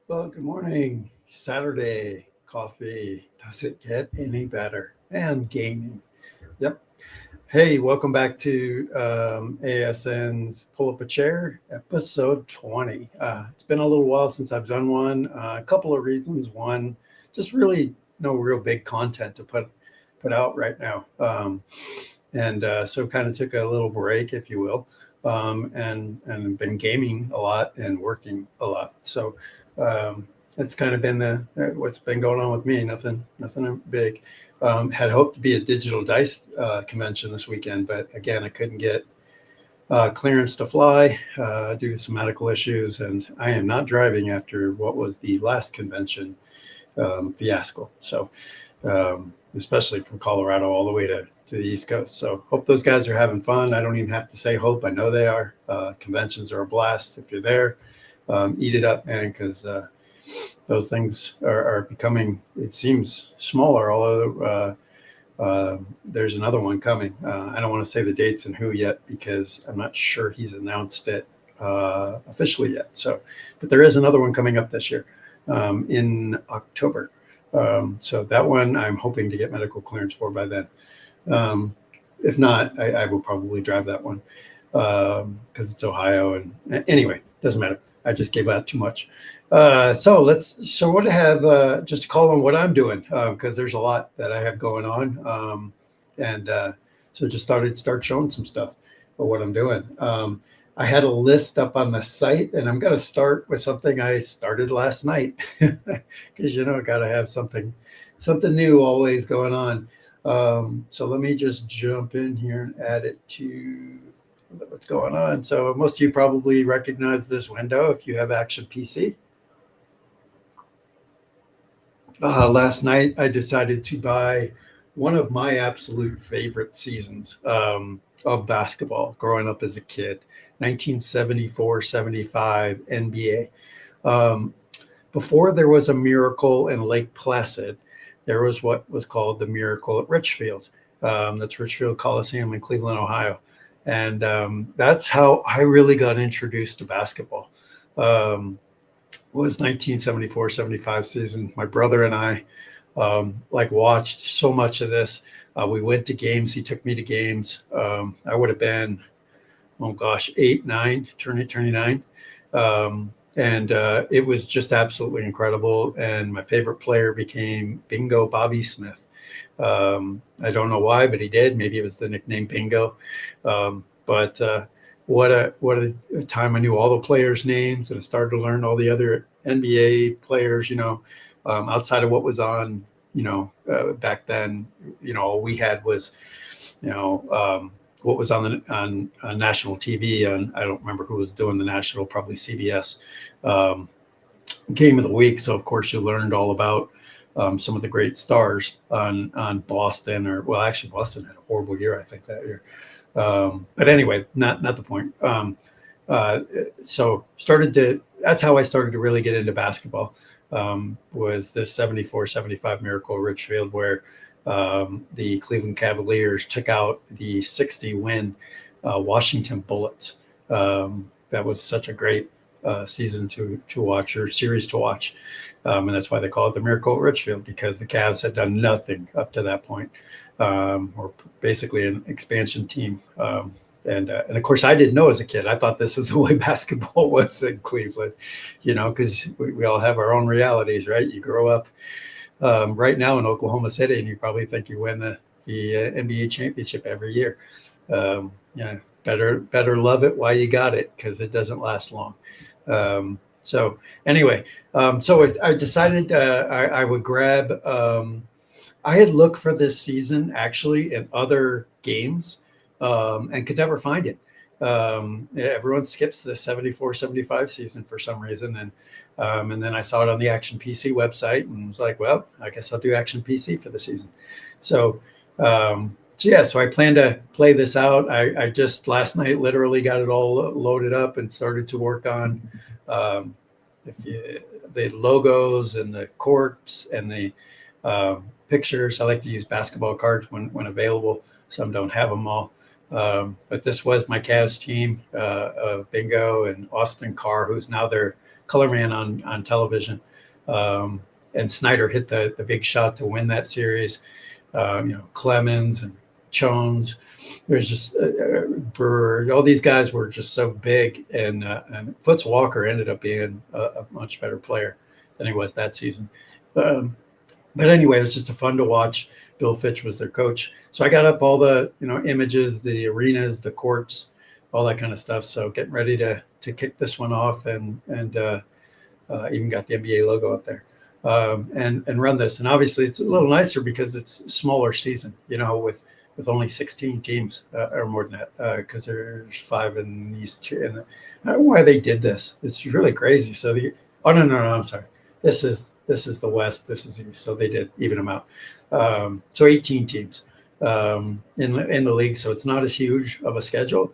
Well, good morning. Saturday coffee. Does it get any better? And gaming. Yep. Hey, welcome back to ASN's Pull Up a Chair, episode 20. It's been a little while since I've done one. A couple of reasons. One, just really no real big content to put out right now. And so kind of took a little break, if you will, and been gaming a lot and working a lot. So it's kind of been the what's been going on with me. Nothing big. Had hoped to be at Digital Dice convention this weekend, but again, I couldn't get clearance to fly due to some medical issues, and I am not driving after what was the last convention fiasco. So, especially from Colorado all the way to the East Coast. So, hope those guys are having fun. I don't even have to say hope. I know they are. Conventions are a blast. If you're there, eat it up, man, because those things are becoming, it seems, smaller, although there's another one coming. I don't want to say the dates and who yet because I'm not sure he's announced it officially yet. So, but there is another one coming up this year in October. So that one I'm hoping to get medical clearance for by then. If not, I will probably drive that one because it's Ohio. And anyway, doesn't matter. I just gave out too much. So what I have just to call on what I'm doing because there's a lot that I have going on, so just start showing some stuff of what I'm doing. I had a list up on the site, and I'm going to start with something I started last night because got to have something new always going on. So let me just jump in here and add it to what's going on. So most of you probably recognize this window if you have Action PC. Last night, I decided to buy one of my absolute favorite seasons of basketball growing up as a kid, 1974-75 NBA. Before there was a Miracle in Lake Placid, there was what was called the Miracle at Richfield. That's Richfield Coliseum in Cleveland, Ohio. And that's how I really got introduced to basketball. Was 1974-75 season. My brother and I watched so much of this. We went to games. He took me to games. I would have been, 8, 9, turning 9. And it was just absolutely incredible. And my favorite player became Bingo Bobby Smith. I don't know why, but he did. Maybe it was the nickname Bingo. But what a time. I knew all the players' names, and I started to learn all the other NBA players, outside of what was on, back then. All we had was, what was on national TV. And I don't remember who was doing the national, probably CBS game of the week. So of course you learned all about some of the great stars on Boston, actually Boston had a horrible year, I think, that year. But anyway, not the point. So that's how I started to really get into basketball, was this 74-75 Miracle Richfield, where the Cleveland Cavaliers took out the 60-win Washington Bullets. That was such a great season to watch, or series to watch. And that's why they call it the Miracle at Richfield, because the Cavs had done nothing up to that point. Or basically an expansion team. And of course, I didn't know as a kid. I thought this is the way basketball was in Cleveland, because we all have our own realities, right? You grow up right now in Oklahoma City, and you probably think you win the NBA championship every year. Better love it while you got it, because it doesn't last long. So anyway, so I decided I would grab. I had looked for this season actually in other games and could never find it. Everyone skips the 74-75 season for some reason. And then I saw it on the Action PC website and was like, well, I guess I'll do Action PC for the season. So I plan to play this out. I just last night literally got it all loaded up and started to work on the logos and the courts and the pictures. I like to use basketball cards when available. Some don't have them all. But this was my Cavs team, Bingo and Austin Carr, who's now their color man on television. And Snyder hit the big shot to win that series. Clemens and Jones. There's just Brewer. All these guys were just so big, and Foots Walker ended up being a much better player than he was that season. But anyway, it was just fun to watch. Bill Fitch was their coach, so I got up all the images, the arenas, the courts, all that kind of stuff. So getting ready to kick this one off, and even got the NBA logo up there. And run this. And obviously it's a little nicer because it's a smaller season, with only 16 teams or more than that, because there's 5 in these two. And I don't know why they did this. It's really crazy. So no, I'm sorry. This is the West. This is East. So they did even them out. So 18 teams in the league. So it's not as huge of a schedule.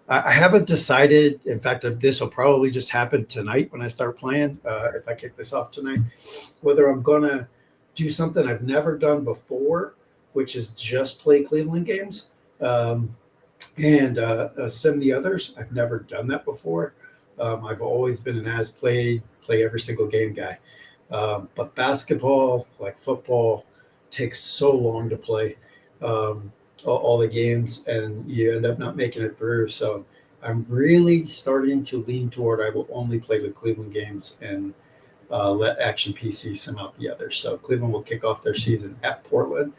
I haven't decided. In fact, this will probably just happen tonight when I start playing. If I kick this off tonight, whether I'm going to do something I've never done before, which is just play Cleveland games, and some of the others. I've never done that before. I've always been an play every single game guy. But basketball, like football, takes so long to play. All the games, and you end up not making it through. So I'm really starting to lean toward I will only play the Cleveland games and let Action PC sim out the others. So Cleveland will kick off their season at Portland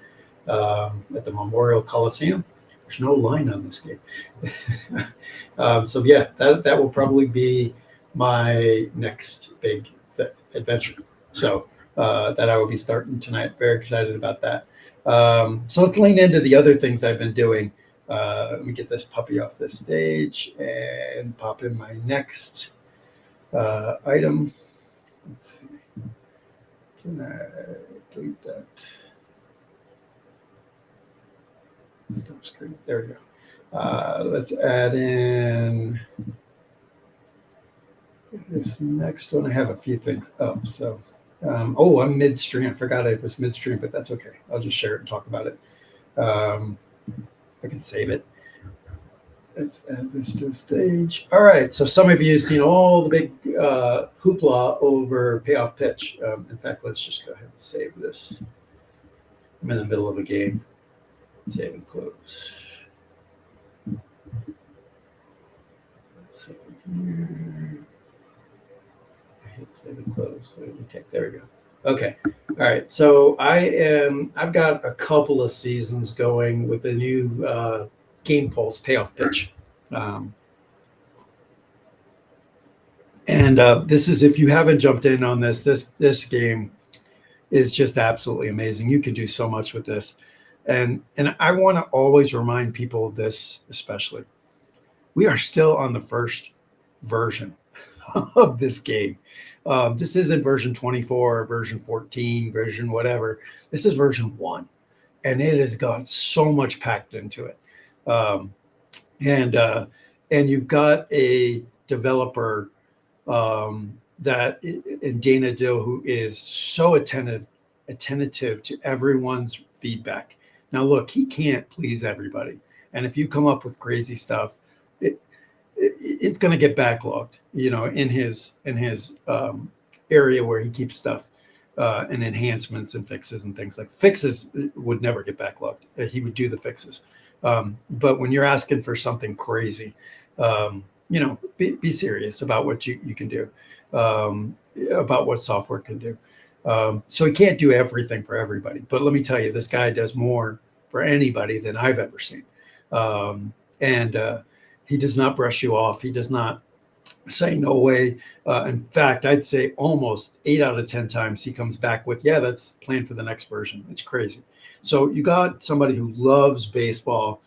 at the Memorial Coliseum. There's no line on this game. So yeah, that will probably be my next big adventure. So that I will be starting tonight. Very excited about that. So let's lean into the other things I've been doing. Let me get this puppy off the stage and pop in my next item. Let's see. Can I delete that? Stop screen. There we go. Let's add in this next one. I have a few things up. So. I'm midstream. I forgot I was midstream, but that's okay. I'll just share it and talk about it. I can save it. Let's add this to the stage. All right. So some of you have seen all the big hoopla over payoff pitch. In fact, let's just go ahead and save this. I'm in the middle of a game. Save and close. Let's see here. Save and close. There we go. Okay. All right. So I've got a couple of seasons going with the new Game Pulse payoff pitch. This is, if you haven't jumped in on this game is just absolutely amazing. You can do so much with this. And I want to always remind people of this, especially. We are still on the first version of this game. This isn't version 24, version 14, version whatever. This is version 1. And it has got so much packed into it. And you've got a developer that in Dana Dill, who is so attentive to everyone's feedback. Now, look, he can't please everybody. And if you come up with crazy stuff, it's going to get backlogged, in his area where he keeps stuff and enhancements and fixes and things like fixes would never get backlogged. He would do the fixes. But when you're asking for something crazy, be serious about what you can do, about what software can do. So he can't do everything for everybody. But let me tell you, this guy does more for anybody than I've ever seen. He does not brush you off. He does not say no way. In fact, I'd say almost 8 out of 10 times he comes back with, yeah, that's planned for the next version. It's crazy. So you got somebody who loves baseball,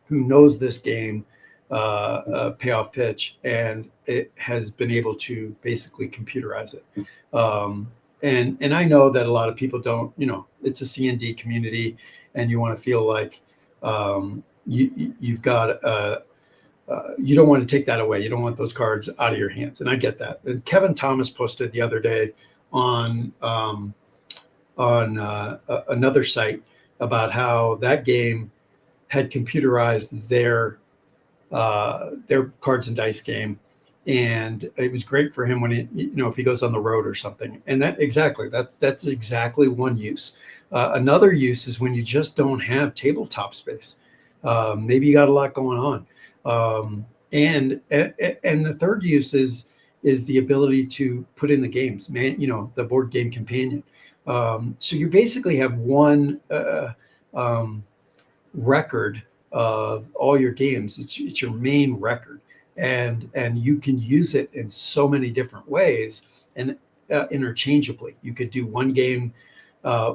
who knows this game, payoff pitch, and it has been able to basically computerize it. And I know that a lot of people don't, it's a C&D community, and you want to feel like you've got you don't want to take that away. You don't want those cards out of your hands. And I get that. And Kevin Thomas posted the other day on another site about how that game had computerized their cards and dice game. and it was great for him when if he goes on the road or something. And that's exactly one use. Another use is when you just don't have tabletop space. Maybe you got a lot going on. And the third use is the ability to put in the games, the board game companion. So you basically have one record of all your games. It's your main record, and you can use it in so many different ways and interchangeably. You could do one game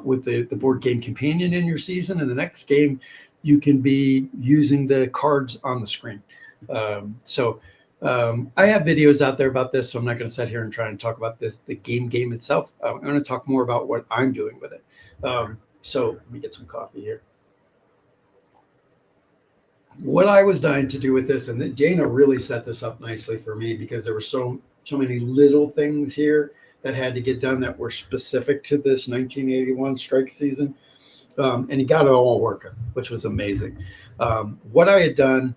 with the board game companion in your season, and the next game you can be using the cards on the screen. I have videos out there about this, so I'm not going to sit here and try and talk about the game itself. I'm going to talk more about what I'm doing with it. So let me get some coffee here. What I was dying to do with this, and Dana really set this up nicely for me, because there were so many little things here that had to get done that were specific to this 1981 strike season. And he got it all working, which was amazing. What I had done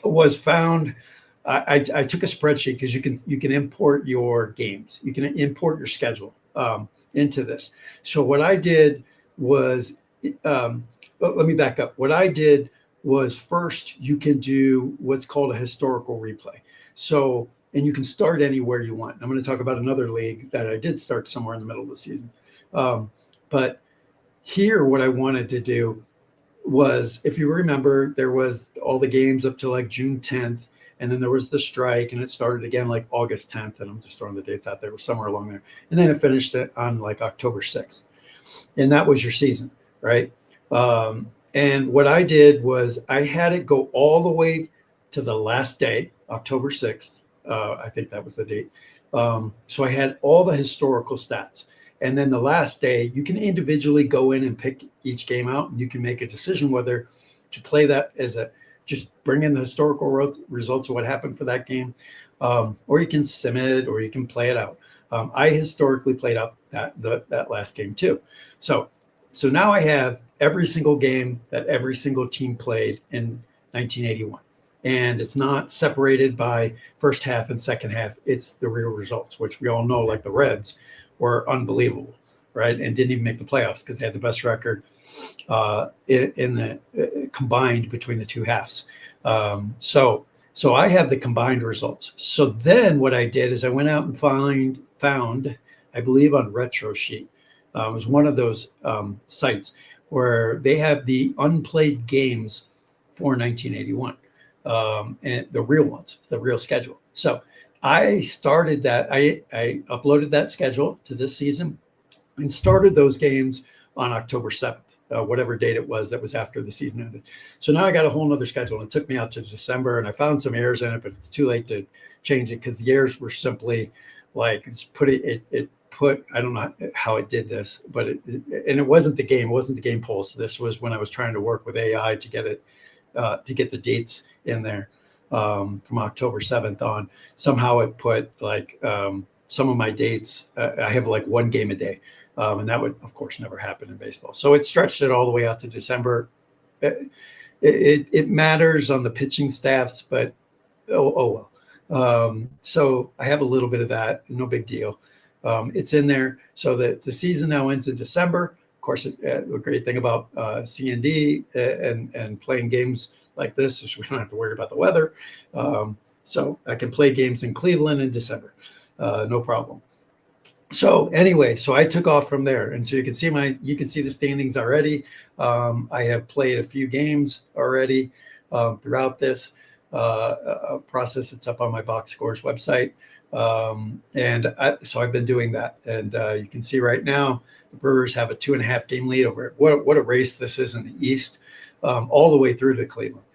was I took a spreadsheet, because you can import your games. You can import your schedule into this. So what I did was, let me back up. What I did was, first, you can do what's called a historical replay. So, and you can start anywhere you want. I'm going to talk about another league that I did start somewhere in the middle of the season. But here, what I wanted to do was, if you remember, there was all the games up to like June 10th, and then there was the strike, and it started again like August 10th, and I'm just throwing the dates out there, somewhere along there. And then it finished it on like October 6th. And that was your season, right? And what I did was, I had it go all the way to the last day, October 6th. I think that was the date. So I had all the historical stats. And then the last day, you can individually go in and pick each game out, and you can make a decision whether to play that as just bring in the historical results of what happened for that game, or you can sim it, or you can play it out. I historically played out that last game too. So now I have every single game that every single team played in 1981. And it's not separated by first half and second half. It's the real results, which we all know, like the Reds, were unbelievable, right? And didn't even make the playoffs because they had the best record in the combined between the two halves. So I have the combined results. So then what I did is I went out and found, I believe on RetroSheet, it was one of those sites where they have the unplayed games for 1981, and the real ones, the real schedule. So I started that. I uploaded that schedule to this season and started those games on October 7th, whatever date it was that was after the season ended. So now I got a whole nother schedule, and it took me out to December, and I found some errors in it, but it's too late to change it because the errors were simply like I don't know how it did this, but it wasn't the game. It wasn't the game pulse. This was when I was trying to work with AI to get it, to get the dates in there from October 7th on. Somehow it put like some of my dates. I have like one game a day. And that would, of course, never happen in baseball. So it stretched it all the way out to December. It matters on the pitching staffs, but oh well. So I have a little bit of that. No big deal. It's in there. So that the season now ends in December. Of course, the great thing about C&D and playing games like this is we don't have to worry about the weather. So I can play games in Cleveland in December. No problem. So anyway, so I took off from there, and so you can see the standings already. I have played a few games already throughout this process. It's up on my box scores website, so I've been doing that, and you can see right now the Brewers have a 2.5 game lead over it. What a race this is in the East, all the way through to Cleveland.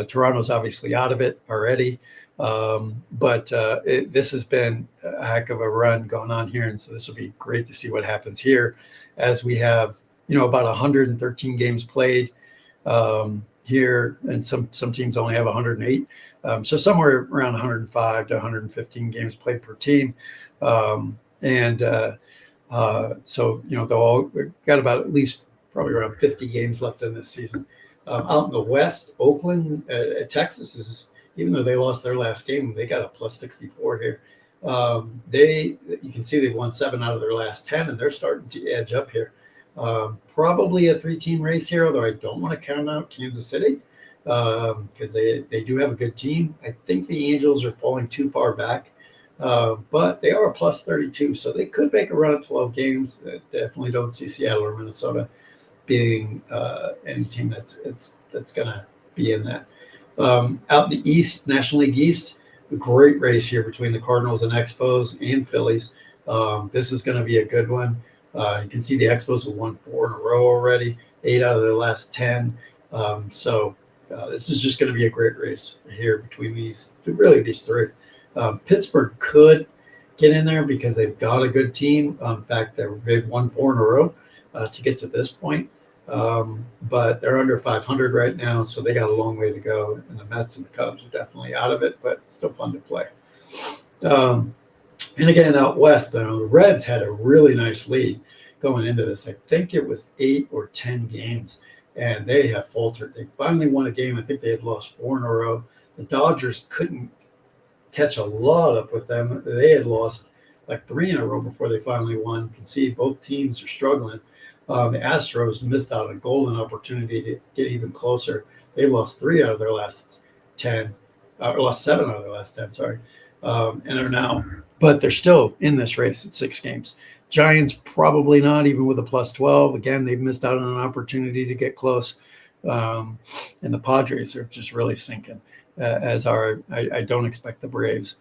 Toronto's obviously out of it already. But this has been a heck of a run going on here. And so this will be great to see what happens here as we have, about 113 games played here. And some teams only have 108. So somewhere around 105 to 115 games played per team. So, they'll all got about at least probably around 50 games left in this season. Out in the West, Oakland, Texas even though they lost their last game, they got a plus 64 here. You can see they've won 7 out of their last 10, and they're starting to edge up here. Probably a 3-team race here, although I don't want to count out Kansas City because they do have a good team. I think the Angels are falling too far back, but they are a plus 32, so they could make a run of 12 games. I definitely don't see Seattle or Minnesota being any team that's going to be in that. Out in the East, National League East, a great race here between the Cardinals and Expos and Phillies. This is going to be a good one. You can see the Expos have won 4 in a row already, 8 out of their last 10. So this is just going to be a great race here between these three. Pittsburgh could get in there because they've got a good team. In fact, they've won 4 in a row to get to this point. But they're under 500 right now, so they got a long way to go. And the Mets and the Cubs are definitely out of it, but still fun to play. And again, out west, the Reds had a really nice lead going into this. I think it was 8 or 10 games, and they have faltered. They finally won a game. I think they had lost 4 in a row. The Dodgers couldn't catch a lot up with them. They had lost like 3 in a row before they finally won. You can see both teams are struggling. The Astros missed out on a golden opportunity to get even closer. They've lost 3 out of their last 10, or lost 7 out of their last 10, sorry. And are now, but they're still in this race at 6 games. Giants probably not, even with a plus 12. Again, they've missed out on an opportunity to get close. And the Padres are just really sinking, I don't expect the Braves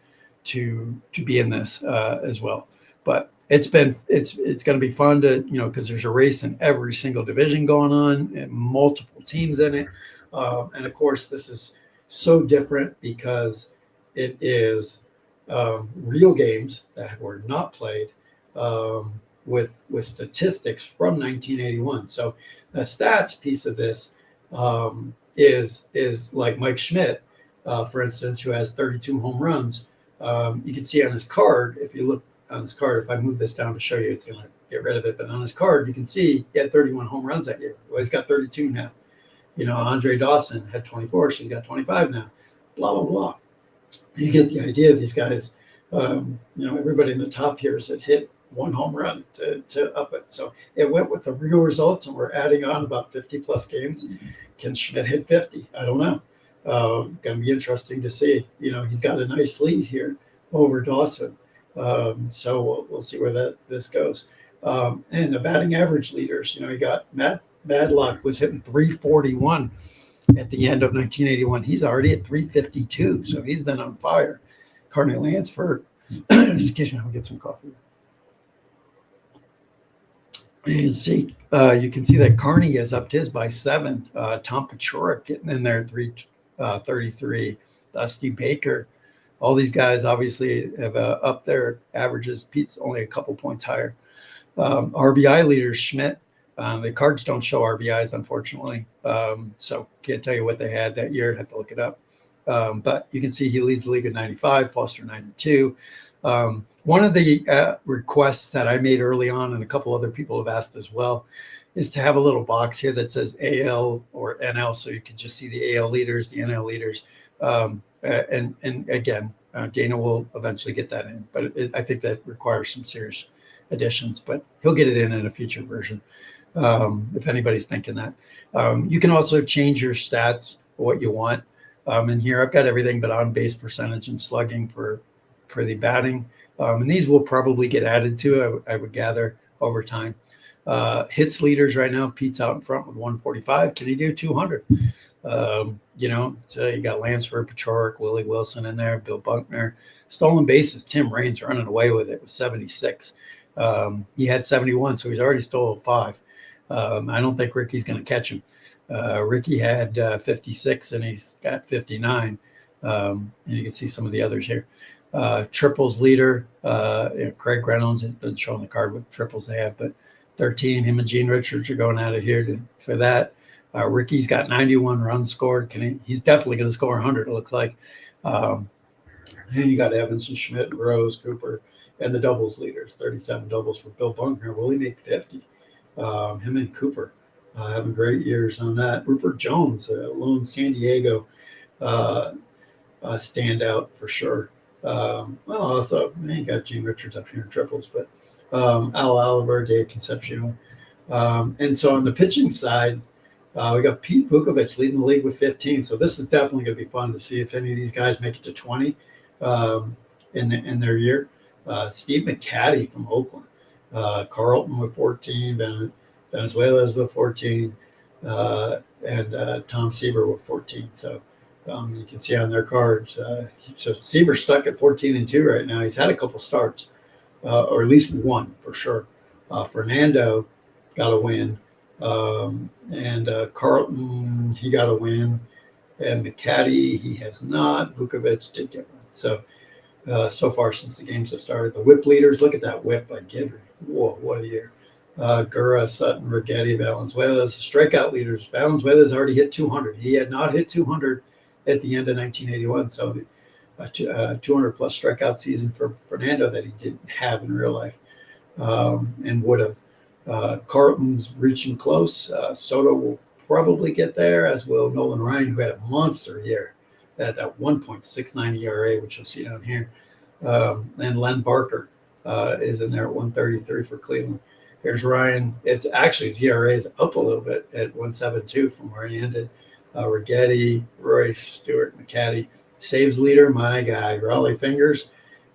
to be in this as well. But it's going to be fun to, because there's a race in every single division going on and multiple teams in it. And of course, this is so different because it is real games that were not played with statistics from 1981. So the stats piece of this is like Mike Schmidt, for instance, who has 32 home runs. You can see on his card, if you look on his card, if I move this down to show you, it's going to get rid of it. But on his card, you can see he had 31 home runs that year. Well, he's got 32 now. Andre Dawson had 24, so he's got 25 now. Blah, blah, blah. You get the idea of these guys. Everybody in the top tiers had hit 1 home run to up it. So it went with the real results, and we're adding on about 50 plus games. Can Schmidt hit 50? I don't know. Going to be interesting to see. He's got a nice lead here over Dawson. So we'll see where this goes. And the batting average leaders, you got Matt Madlock was hitting 341 at the end of 1981. He's already at 352, so he's been on fire. Carney Lansford, excuse me, I'll get some coffee. You can see that Carney has upped his by 7. Tom Paciorek getting in there at 333. Dusty Baker. All these guys obviously have upped their averages. Pete's only a couple points higher. RBI leaders, Schmidt. The cards don't show RBIs, unfortunately. So can't tell you what they had that year. I'd have to look it up. But you can see he leads the league at 95, Foster 92. One of the requests that I made early on, and a couple other people have asked as well, is to have a little box here that says AL or NL, so you can just see the AL leaders, the NL leaders. And again, Dana will eventually get that in, but I think that requires some serious additions, but he'll get it in a future version. If anybody's thinking that. You can also change your stats, what you want. And here I've got everything but on base percentage and slugging for the batting. And these will probably get added to, I would gather, over time. Hits leaders right now, Pete's out in front with 145. Can he do 200? So you got Lansford, Paciorek, Willie Wilson in there, Bill Buckner. Stolen bases, Tim Raines running away with it with 76. He had 71, so he's already stole 5. I don't think Ricky's going to catch him. Ricky had 56, and he's got 59. And you can see some of the others here. Triples leader, Craig Reynolds, it doesn't show on the card what triples they have, but 13. Him and Gene Richards are going out of here for that. Ricky's got 91 runs scored. He's definitely going to score 100, it looks like. And you got Evans and Schmidt, Rose, Cooper, and the doubles leaders, 37 doubles for Bill Buckner. Will he make 50? Him and Cooper having great years on that. Rupert Jones, lone San Diego standout for sure. Well, also, you got Gene Richards up here in triples, but Al Oliver, Dave Concepcion. And so on the pitching side, we got Pete Vukovich leading the league with 15. So this is definitely going to be fun to see if any of these guys make it to 20 in their year. Steve McCaddy from Oakland, Carlton with 14, Venezuela's with 14, and Tom Seaver with 14. So you can see on their cards. So Seaver's stuck at 14-2 right now. He's had a couple starts, or at least one for sure. Fernando got a win. And Carlton, he got a win. And McCaddy, he has not. Vukovich did get one. So far since the games have started, the whip leaders, look at that whip by Gidry. Whoa, what a year. Gura, Sutton, Rigetti, Valenzuela's strikeout leaders. Valenzuela's already hit 200. He had not hit 200 at the end of 1981. So a 200-plus strikeout season for Fernando that he didn't have in real life and would have. Carlton's reaching close. Soto will probably get there, as will Nolan Ryan, who had a monster year at that 1.69 ERA, which you'll see down here. And Len Barker is in there at 133 for Cleveland. Here's Ryan. It's actually his ERA is up a little bit at 1.72 from where he ended. Rigetti, Royce, Stewart, McCaddy. Saves leader, my guy, Raleigh Fingers.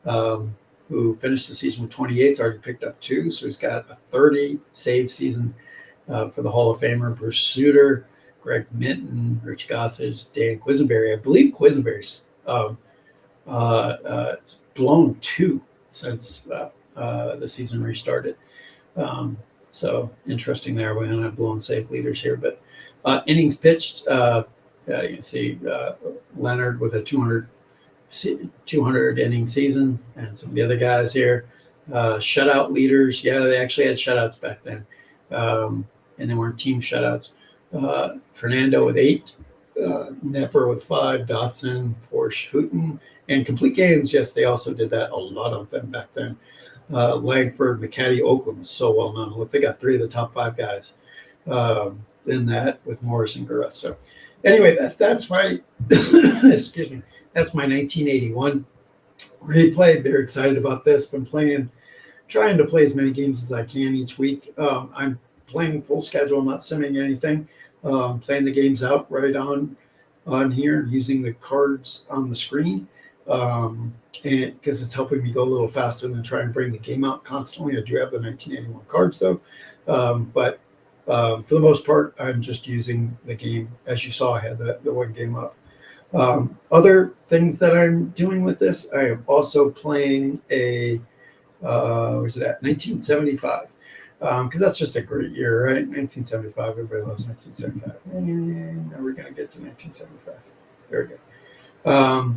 Who finished the season with 28, already picked up 2. So he's got a 30 save season for the Hall of Famer. Bruce Sutter, Greg Minton, Rich Gossage, Dan Quisenberry. I believe Quisenberry's blown 2 since the season restarted. So interesting there. We don't have blown save leaders here. But innings pitched, you can see Leonard with a 200 inning season, and some of the other guys here. Shutout leaders. Yeah, they actually had shutouts back then. And they weren't team shutouts. Fernando with 8, Nepper with 5, Dotson, Porsche, Hooten, and complete games. Yes, they also did that. A lot of them back then. Langford, McCaddy, Oakland was so well known. Look, they got 3 of the top 5 guys in that with Morris and Gura. So anyway, that's my excuse me. That's my 1981 replay. Very excited about this. Been trying to play as many games as I can each week. I'm playing full schedule. I'm not simming anything. Playing the games out right on here using the cards on the screen. And because it's helping me go a little faster than try and bring the game out constantly. I do have the 1981 cards though. But for the most part, I'm just using the game. As you saw, I had the one game up. Other things that I'm doing with this, I am also playing a, where's it at? 1975. Because that's just a great year, right? 1975, everybody loves 1975. And now we're going to get to 1975. There we go.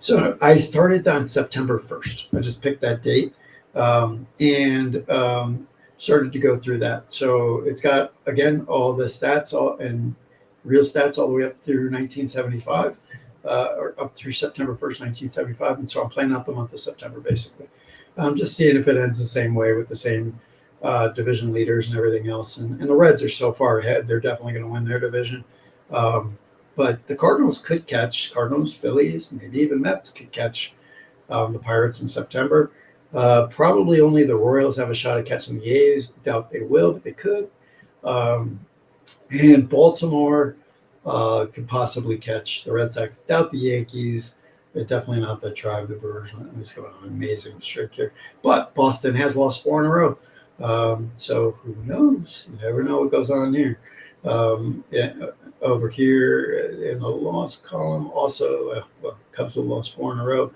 So I started on September 1st. I just picked that date and started to go through that. So it's got, again, all the stats and real stats all the way up through 1975, or up through September 1st, 1975. And so I'm playing out the month of September, basically. I'm just seeing if it ends the same way with the same division leaders and everything else. And the Reds are so far ahead. They're definitely going to win their division. But the Cardinals could catch, Cardinals, Phillies, maybe even Mets could catch the Pirates in September. Probably only the Royals have a shot at catching the A's. Doubt they will, but they could. And Baltimore could possibly catch the Red Sox. Doubt the Yankees. They're definitely not the Tribe. The Brewers. It's going on an amazing streak here. But Boston has lost 4 in a row. So who knows? You never know what goes on here. Over here in the loss column, also, Cubs have lost 4 in a row.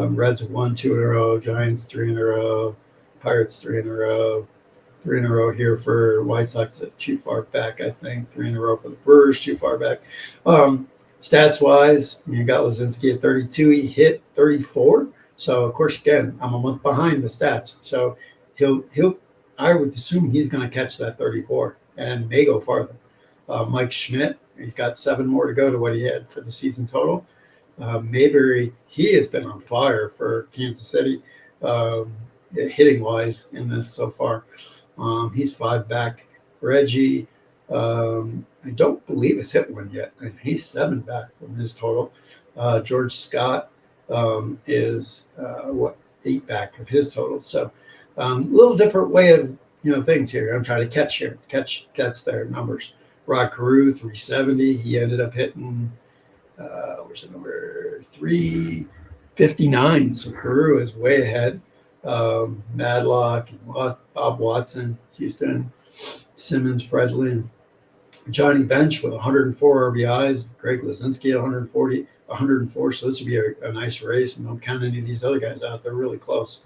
Reds have won 2 in a row. Giants 3 in a row. Pirates 3 in a row. 3 in a row here for White Sox, too far back, I think. 3 in a row for the Brewers, too far back. Stats-wise, you got Lazinski at 32. He hit 34. So, of course, again, I'm a month behind the stats. So I would assume he's going to catch that 34 and may go farther. Mike Schmidt, he's got 7 more to go to what he had for the season total. Mayberry, he has been on fire for Kansas City, hitting-wise in this so far. He's 5 back. Reggie, I don't believe has hit one yet, and he's 7 back from his total. George Scott is 8 back of his total. So a little different way of things here. I'm trying to catch their numbers. Rod Carew 370. He ended up hitting where's the number 359. So Carew is way ahead. Madlock, Bob Watson, Houston, Simmons, Fredlin, Johnny Bench with 104 RBIs, Greg Lazinski at 104. So this would be a nice race, and don't count any of these other guys out. They're really close.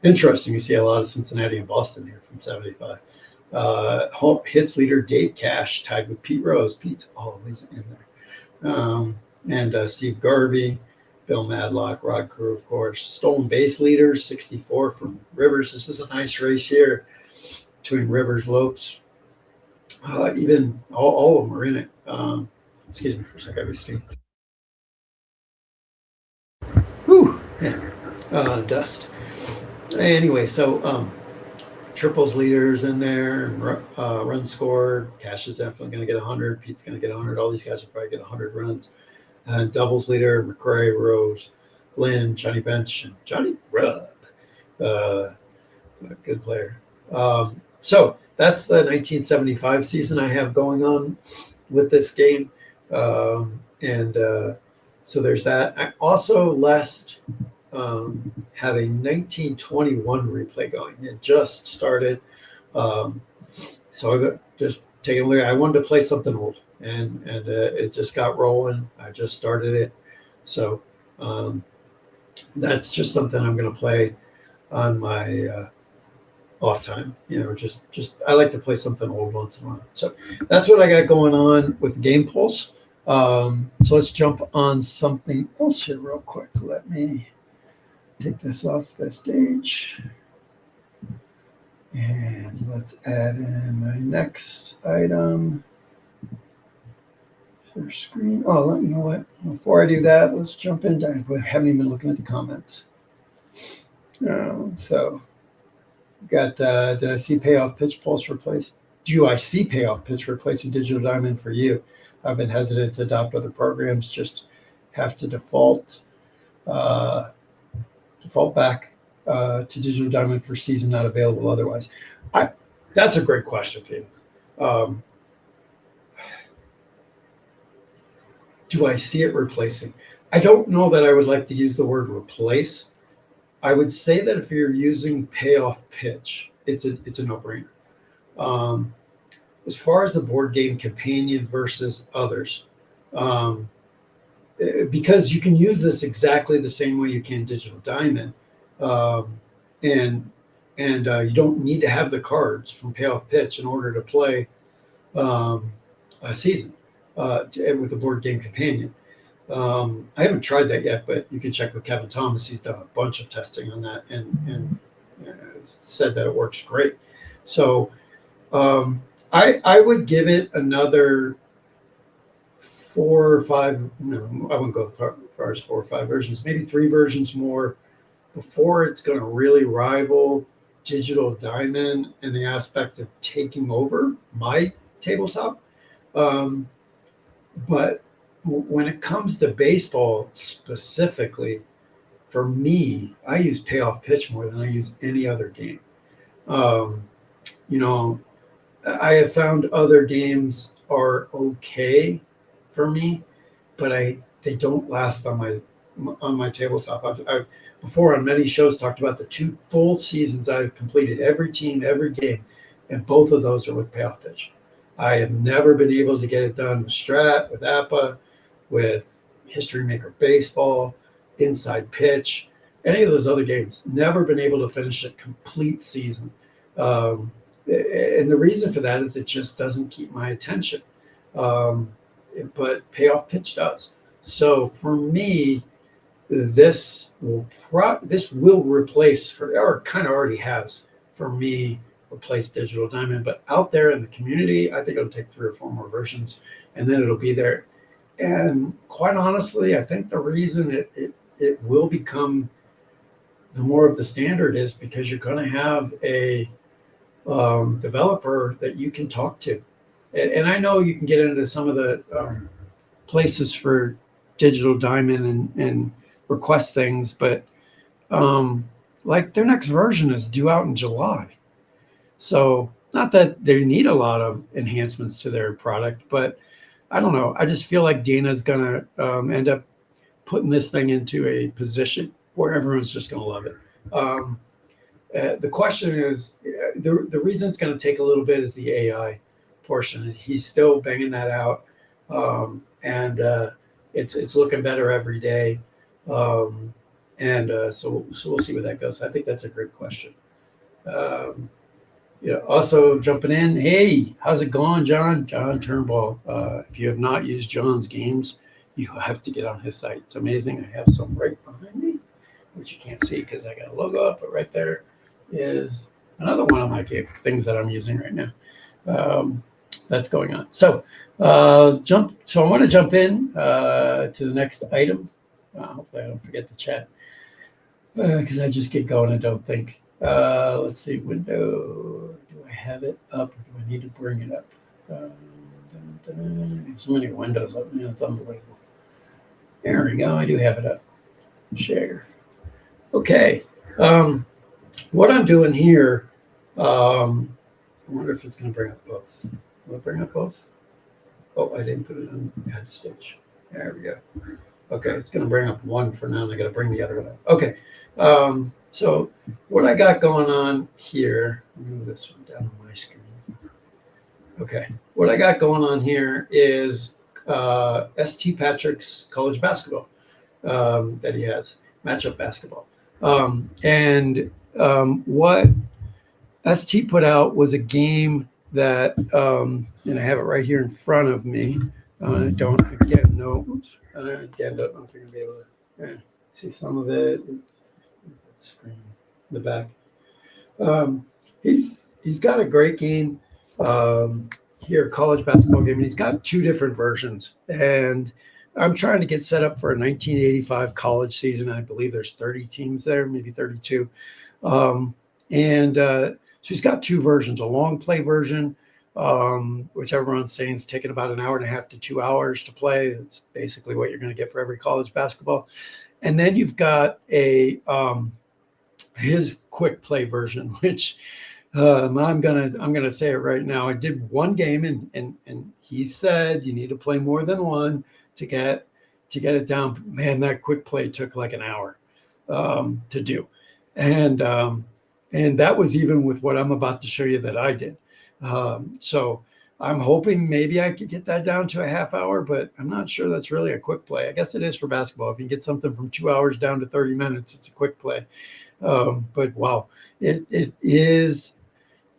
Interesting. You see a lot of Cincinnati and Boston here from 75. Hits leader Dave Cash tied with Pete Rose. Pete's always in there. And Steve Garvey, Bill Madlock, Rod Carew, of course. Stolen base leader 64 from Rivers. This is a nice race here between Rivers, Lopes. Even all of them are in it. Excuse me for a second. Steve. Whew. Yeah. Dust. Anyway, so triples leaders in there, runs scored. Cash is definitely going to get 100. Pete's going to get 100. All these guys will probably get 100 runs. Doubles leader, McCray, Rose, Lynn, Johnny Bench, and Johnny Rubb. A good player. So that's the 1975 season I have going on with this game. So there's that. I also have a 1921 replay going. It just started. So I got just taking a look. I wanted to play something old, and it just got rolling. I just started it. So that's just something I'm going to play on my off time. Just I like to play something old once in a while. So that's what I got going on with Game Pulse. So let's jump on something else here real quick. Let me take this off the stage. And let's add in my next item. Share screen. Oh, you know what? Before I do that, let's jump in. I haven't even been looking at the comments. So got, did I see Payoff Pitch Pulse replace? Do I see Payoff Pitch replacing Digital Diamond for you? I've been hesitant to adopt other programs, just have to default back to Digital Diamond for season not available otherwise. That's a great question, Phoebe. Do I see it replacing? I don't know that I would like to use the word replace. I would say that if you're using Payoff Pitch, it's a no-brainer. As far as the board game companion versus others, because you can use this exactly the same way you can Digital Diamond, and you don't need to have the cards from Payoff Pitch in order to play a season with the board game companion. I haven't tried that yet, but you can check with Kevin Thomas. He's done a bunch of testing on that and said that it works great. So I would give it another 4 or 5. No, I wouldn't go as far as 4 or 5 versions, maybe 3 versions more before it's going to really rival Digital Diamond in the aspect of taking over my tabletop. But when it comes to baseball specifically, for me, I use Payoff Pitch more than I use any other game. I have found other games are okay for me, but they don't last on my tabletop. I've before on many shows talked about the 2 full seasons I've completed, every team, every game, and both of those are with Payoff Pitch. I have never been able to get it done with Strat, with APA, with History Maker Baseball, Inside Pitch, any of those other games. Never been able to finish a complete season. And the reason for that is it just doesn't keep my attention. But Payoff Pitch does. So for me, this will replace, or kind of already has, for me, replace Digital Diamond. But out there in the community, I think it'll take 3 or 4 more versions, and then it'll be there. And quite honestly, I think the reason it will become the more of the standard is because you're going to have a developer that you can talk to. And I know you can get into some of the places for Digital Diamond and request things, but like their next version is due out in July. So not that they need a lot of enhancements to their product, but I don't know. I just feel like Dana's going to end up putting this thing into a position where everyone's just going to love it. The question is, the reason it's going to take a little bit is the AI portion. He's still banging that out, and it's looking better every day. So we'll see where that goes. I think that's a great question. Also jumping in. Hey, how's it going, John? John Turnbull. If you have not used John's games, you have to get on his site. It's amazing. I have some right behind me, which you can't see because I got a logo up, but right there is another one of my things that I'm using right now. That's going on. So I want to jump in to the next item. Hopefully I don't forget to chat because I just get going and don't think. Let's see, window. Do I have it up or do I need to bring it up? So many windows up, man, it's unbelievable. There we go. I do have it up. Share. Okay. What I'm doing here, I wonder if it's going to bring up both. Will it bring up both? Oh, I didn't put it on add to stage. There we go. Okay, it's going to bring up one for now, and I got to bring the other one up. Okay. So what I got going on here, move this one down on my screen. Okay, what I got going on here is St. Patrick's college basketball that he has, matchup basketball. What ST put out was a game that, and I have it right here in front of me. I don't know if you're going to be able to see some of it. Screen in the back. He's got a great game here, college basketball game. And he's got two different versions, and I'm trying to get set up for a 1985 college season. I believe there's 30 teams there, maybe 32. So he's got two versions: a long play version, which everyone's saying is taking about an hour and a half to 2 hours to play. It's basically what you're going to get for every college basketball. And then you've got his quick play version, which I'm gonna say it right now. I did one game, and he said you need to play more than one to get it down. But man, that quick play took like an hour to do, and that was even with what I'm about to show you that I did. So I'm hoping maybe I could get that down to a half hour, but I'm not sure that's really a quick play. I guess it is for basketball. If you get something from 2 hours down to 30 minutes, it's a quick play. But wow, it is,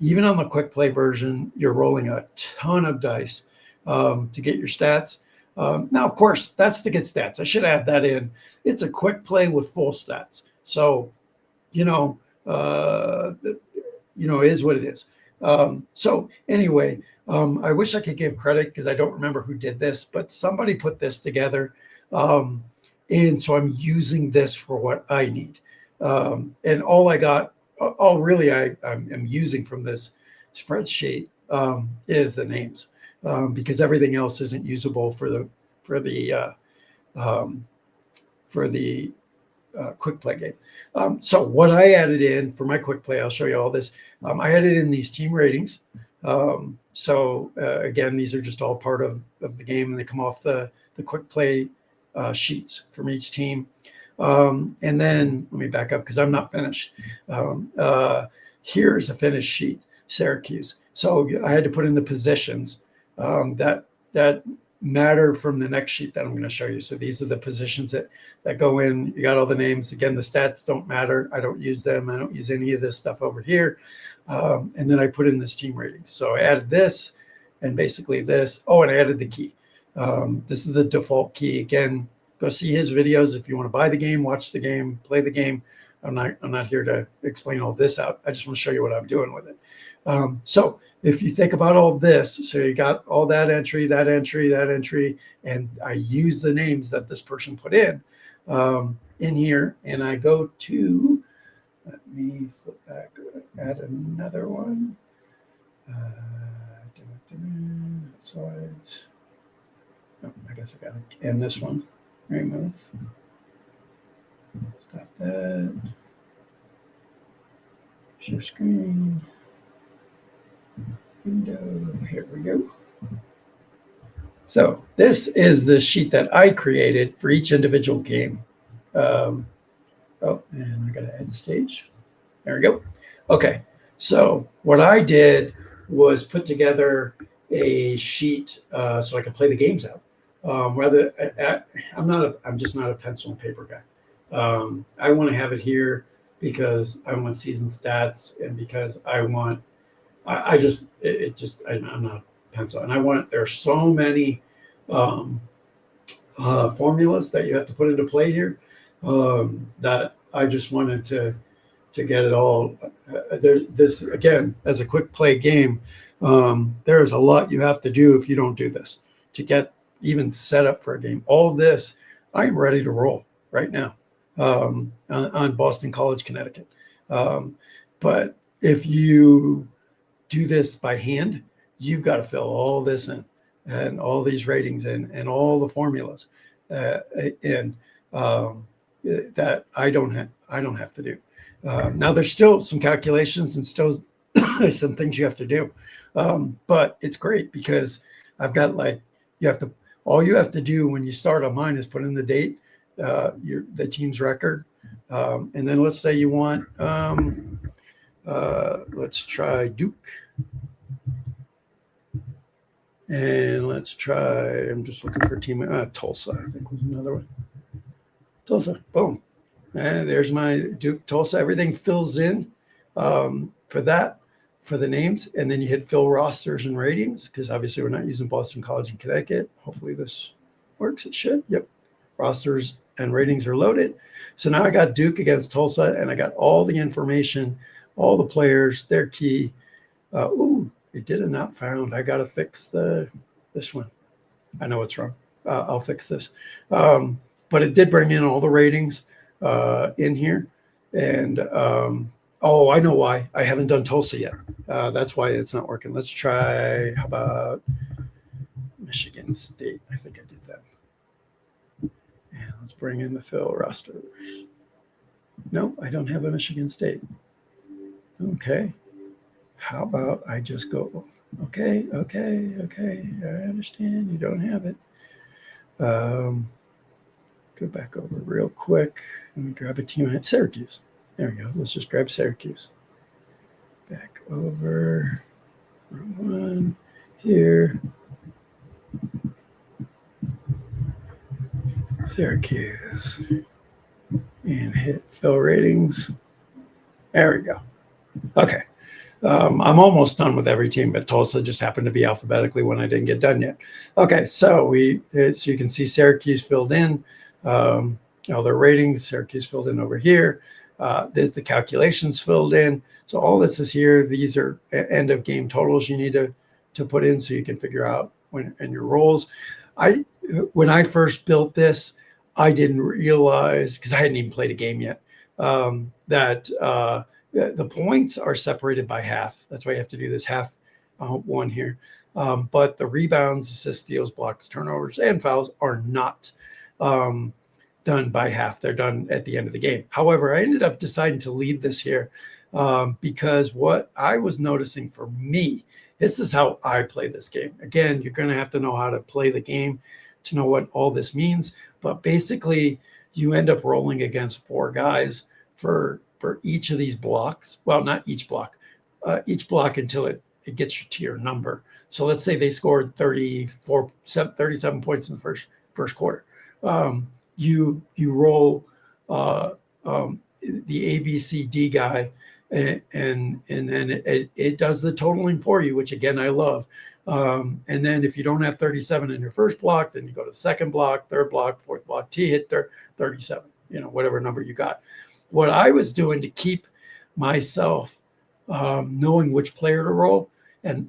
even on the quick play version, you're rolling a ton of dice to get your stats. Now, of course, that's to get stats. I should add that in. It's a quick play with full stats. So, it is what it is. So anyway, I wish I could give credit because I don't remember who did this, but somebody put this together. And so I'm using this for what I need. And all I'm using from this spreadsheet is the names, because everything else isn't usable for the quick play game. So what I added in for my quick play, I'll show you all this. I added in these team ratings. Again, these are just all part of the game, and they come off the quick play sheets from each team. And then let me back up because I'm not finished. Here's a finished sheet, Syracuse. So I had to put in the positions that matter from the next sheet that I'm going to show you. So these are the positions that go in. You got all the names. Again, the stats don't matter. I don't use them. I don't use any of this stuff over here. And then I put in this team ratings. So I added this and basically this. Oh, and I added the key. This is the default key. Again, go see his videos if you want to buy the game, watch the game, play the game. I'm not here to explain all this out. I just want to show you what I'm doing with it. So if you think about all this, so you got all that entry, and I use the names that this person put in here, and I go to, let me flip back, add another one. Slides. Oh, I guess I got to end this one. Remove. Stop that. Share screen. Window. Here we go. So this is the sheet that I created for each individual game. And I got to add the stage. There we go. Okay. So what I did was put together a sheet so I could play the games out. I'm just not a pencil and paper guy. I want to have it here because I want season stats and because I'm not pencil. And there's so many formulas that you have to put into play here that I just wanted to get it all. This again, as a quick play game, there is a lot you have to do if you don't do this to get even set up for a game. All of this, I am ready to roll right now on Boston College, Connecticut. But if you do this by hand, you've got to fill all this in and all these ratings in and all the formulas that I don't have to do. Now there's still some calculations and still some things you have to do, but it's great because I've got all you have to do when you start on mine is put in the date, the team's record, and then let's say you want let's try Duke. And let's try, I'm just looking for team, Tulsa, I think was another one. Tulsa, boom. And there's my Duke, Tulsa. Everything fills in for that, for the names. And then you hit fill rosters and ratings because obviously we're not using Boston College in Connecticut. Hopefully this works. It should. Yep. Rosters and ratings are loaded. So now I got Duke against Tulsa and I got all the information, all the players, their key. It did a not found. I got to fix this one. I know it's wrong. I'll fix this. But it did bring in all the ratings in here. And, I know why. I haven't done Tulsa yet. That's why it's not working. Let's try, how about Michigan State? I think I did that. And let's bring in the fill rosters. No, I don't have a Michigan State. Okay. How about I just go, okay, I understand you don't have it. Go back over real quick. Let me grab a team at Syracuse. There we go. Let's just grab Syracuse. Back over. Wrong one. Here. Syracuse. And hit fill ratings. There we go. Okay. I'm almost done with every team, but Tulsa just happened to be alphabetically when I didn't get done yet. Okay, so you can see Syracuse filled in, all their ratings. Syracuse filled in over here. The calculations filled in. So all this is here. These are end of game totals you need to put in so you can figure out in your roles. When I first built this, I didn't realize, because I hadn't even played a game yet, that the points are separated by half. That's why you have to do this half one here. But the rebounds, assists, steals, blocks, turnovers, and fouls are not done by half. They're done at the end of the game. However, I ended up deciding to leave this here because what I was noticing for me, this is how I play this game. Again, you're going to have to know how to play the game to know what all this means. But basically, you end up rolling against four guys for each of these blocks. Well, not each block until it gets you to your number. So let's say they scored 37 points in the first quarter. You roll the A, B, C, D guy, and then it does the totaling for you, which again I love. And then if you don't have 37 in your first block, then you go to the second block, third block, fourth block, T hit 37. Whatever number you got. What I was doing to keep myself knowing which player to roll and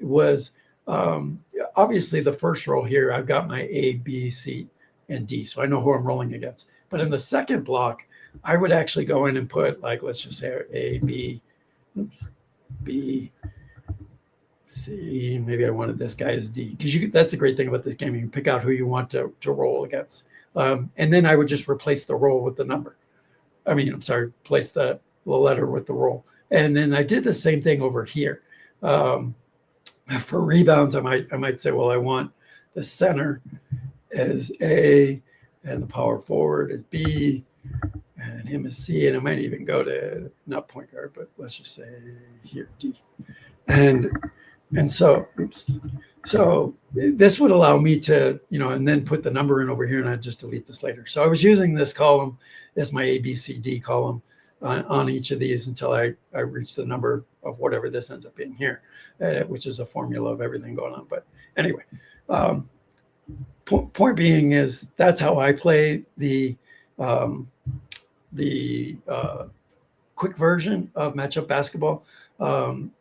was obviously the first roll here, I've got my A, B, C, and D. So I know who I'm rolling against. But in the second block, I would actually go in and put, like, let's just say A, B, B, C. Maybe I wanted this guy as D. Because that's the great thing about this game. You can pick out who you want to roll against. And then I would just replace the roll with the number. Replace the letter with the roll. And then I did the same thing over here. For rebounds, I might say, well, I want the center as A, and the power forward is B, and him is C, and I might even go to not point guard, but let's just say here D. And so, so this would allow me to, and then put the number in over here, and I'd just delete this later. So I was using this column as my ABCD column on each of these until I reach the number of whatever this ends up being here, which is a formula of everything going on. But anyway, point being is that's how I play the quick version of matchup basketball. And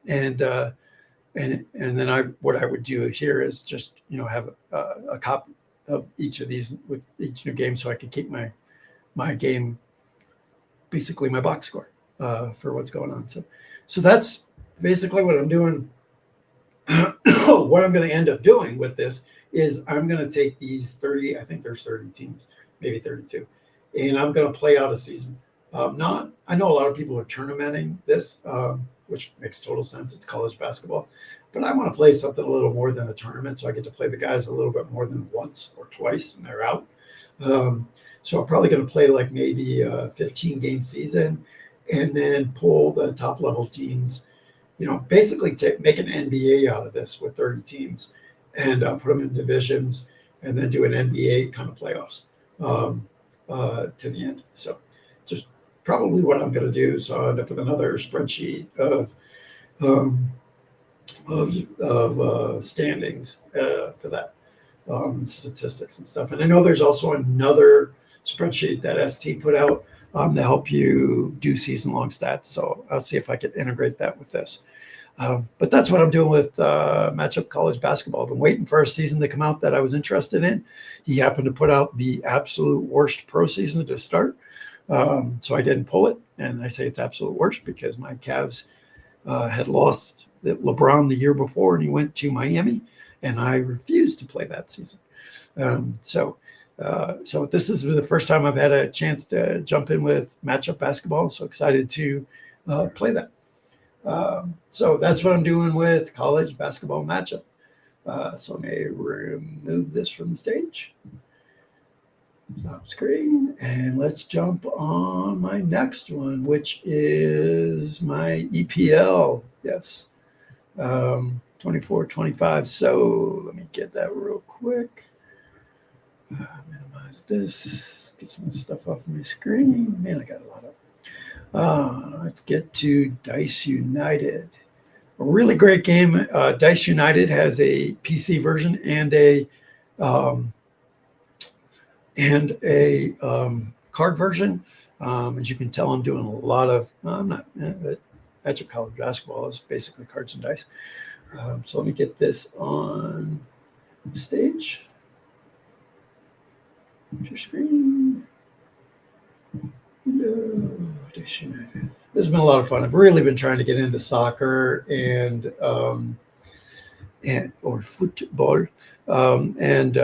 then what I would do here is just have a copy of each of these with each new game, so I could keep my game, basically my box score for what's going on. So that's basically what I'm doing. What I'm going to end up doing with this is I'm going to take these 30, I think there's 30 teams, maybe 32, and I'm going to play out a season. I know a lot of people are tournamenting this, which makes total sense. It's college basketball, but I want to play something a little more than a tournament, so I get to play the guys a little bit more than once or twice, and they're out. So I'm probably going to play like maybe a 15-game season, and then pull the top level teams. Basically make an NBA out of this with 30 teams, and put them in divisions, and then do an NBA kind of playoffs to the end. So just probably what I'm going to do. So I'll end up with another spreadsheet of standings for that, statistics and stuff. And I know there's also another spreadsheet that ST put out to help you do season-long stats. So I'll see if I can integrate that with this. But that's what I'm doing with Matchup College Basketball. I've been waiting for a season to come out that I was interested in. He happened to put out the absolute worst pro season to start. So I didn't pull it. And I say it's absolute worst because my Cavs had lost LeBron the year before, and he went to Miami, and I refused to play that season. So this is the first time I've had a chance to jump in with Matchup Basketball. So excited to play that. So that's what I'm doing with college basketball matchup. So I may remove this from the stage. Stop screen, and let's jump on my next one, which is my EPL. Yes, 24-25. So let me get that real quick. Minimize this. Get some stuff off my screen. Man, I got a lot of. Let's get to Dice United. A really great game. Dice United has a PC version and a card version. As you can tell, I'm doing a lot of. I'm not. Matchup College Basketball is basically cards and dice. So let me get this on stage. Your screen. Dice United. This has been a lot of fun. I've really been trying to get into soccer and football and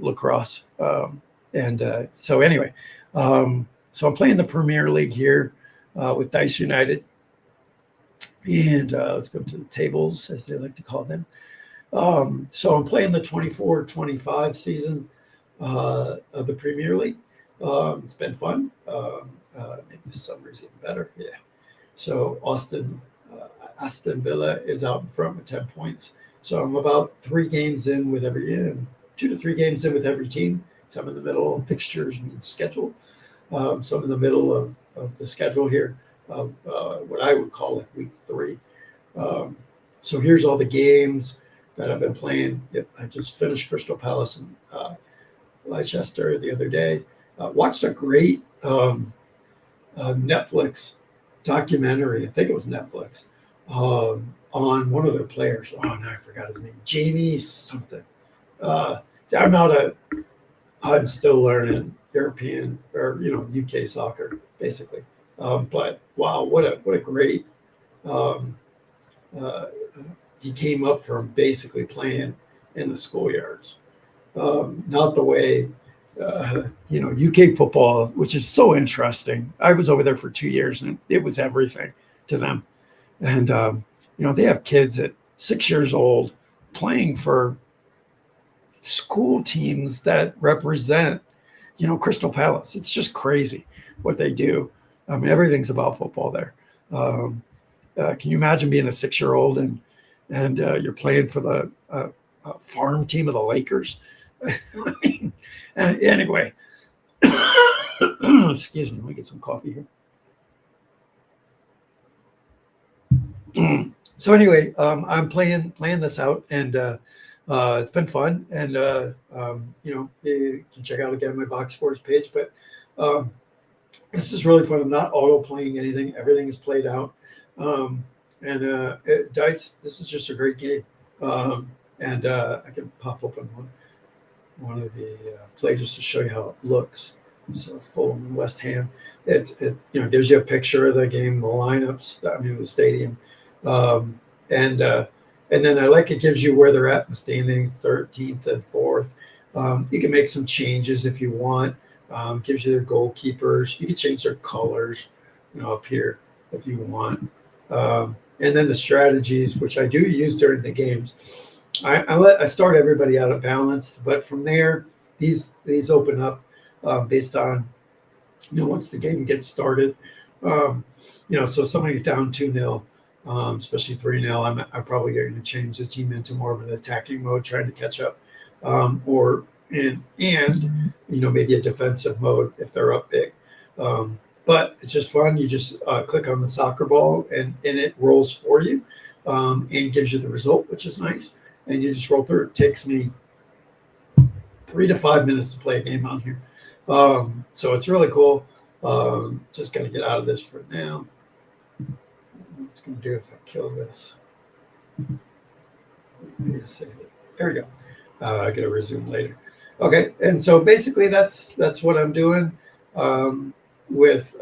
lacrosse. So anyway, so I'm playing the Premier League here with Dice United, and let's go to the tables, as they like to call them. So I'm playing the 24-25 season of the Premier League. It's been fun. Make this summaries even better. Yeah. So Aston Villa is out in front with 10 points. So I'm about 3 games in with every 2 to 3 games in with every team. So I'm in the middle. Fixtures means schedule. So I'm in the middle of the schedule here of what I would call like week 3. So here's all the games that I've been playing. Yep, I just finished Crystal Palace and Leicester the other day. Watched a great Netflix documentary. I think it was Netflix on one of their players. Oh, now I forgot his name. Jamie something. I'm still learning European or UK soccer basically. But wow, what a great. He came up from basically playing in the schoolyards, not the way UK football, which is so interesting. I was over there for 2 years, and it was everything to them. And they have kids at 6 years old playing for school teams that represent, Crystal Palace. It's just crazy what they do. I mean, everything's about football there. Can you imagine being a 6-year-old and you're playing for the farm team of the Lakers? I mean, and anyway, excuse me, let me get some coffee here. So anyway, I'm playing this out, and it's been fun. And you can check out again my box scores page. But this is really fun. I'm not auto playing anything. Everything is played out. Dice. This is just a great game. I can pop open one of the play just to show you how it looks. So Fulham and West Ham. It gives you a picture of the game, the lineups. The stadium. And then I like it gives you where they're at in the standings, 13th and 4th. You can make some changes if you want. Gives you their goalkeepers. You can change their colors, up here if you want. And then the strategies, which I do use during the games. I start everybody out of balance, but from there, these open up based on, once the game gets started. So somebody's down 2-0. Especially 3-0, I'm probably going to change the team into more of an attacking mode, trying to catch up, or maybe a defensive mode if they're up big. But it's just fun. You just click on the soccer ball and it rolls for you, and gives you the result, which is nice. And you just roll through. It takes me 3 to 5 minutes to play a game on here, so it's really cool. Just got to get out of this for now. What's going to do if I kill this? Save it. There we go. I got to resume later. Okay, and so basically that's what I'm doing. With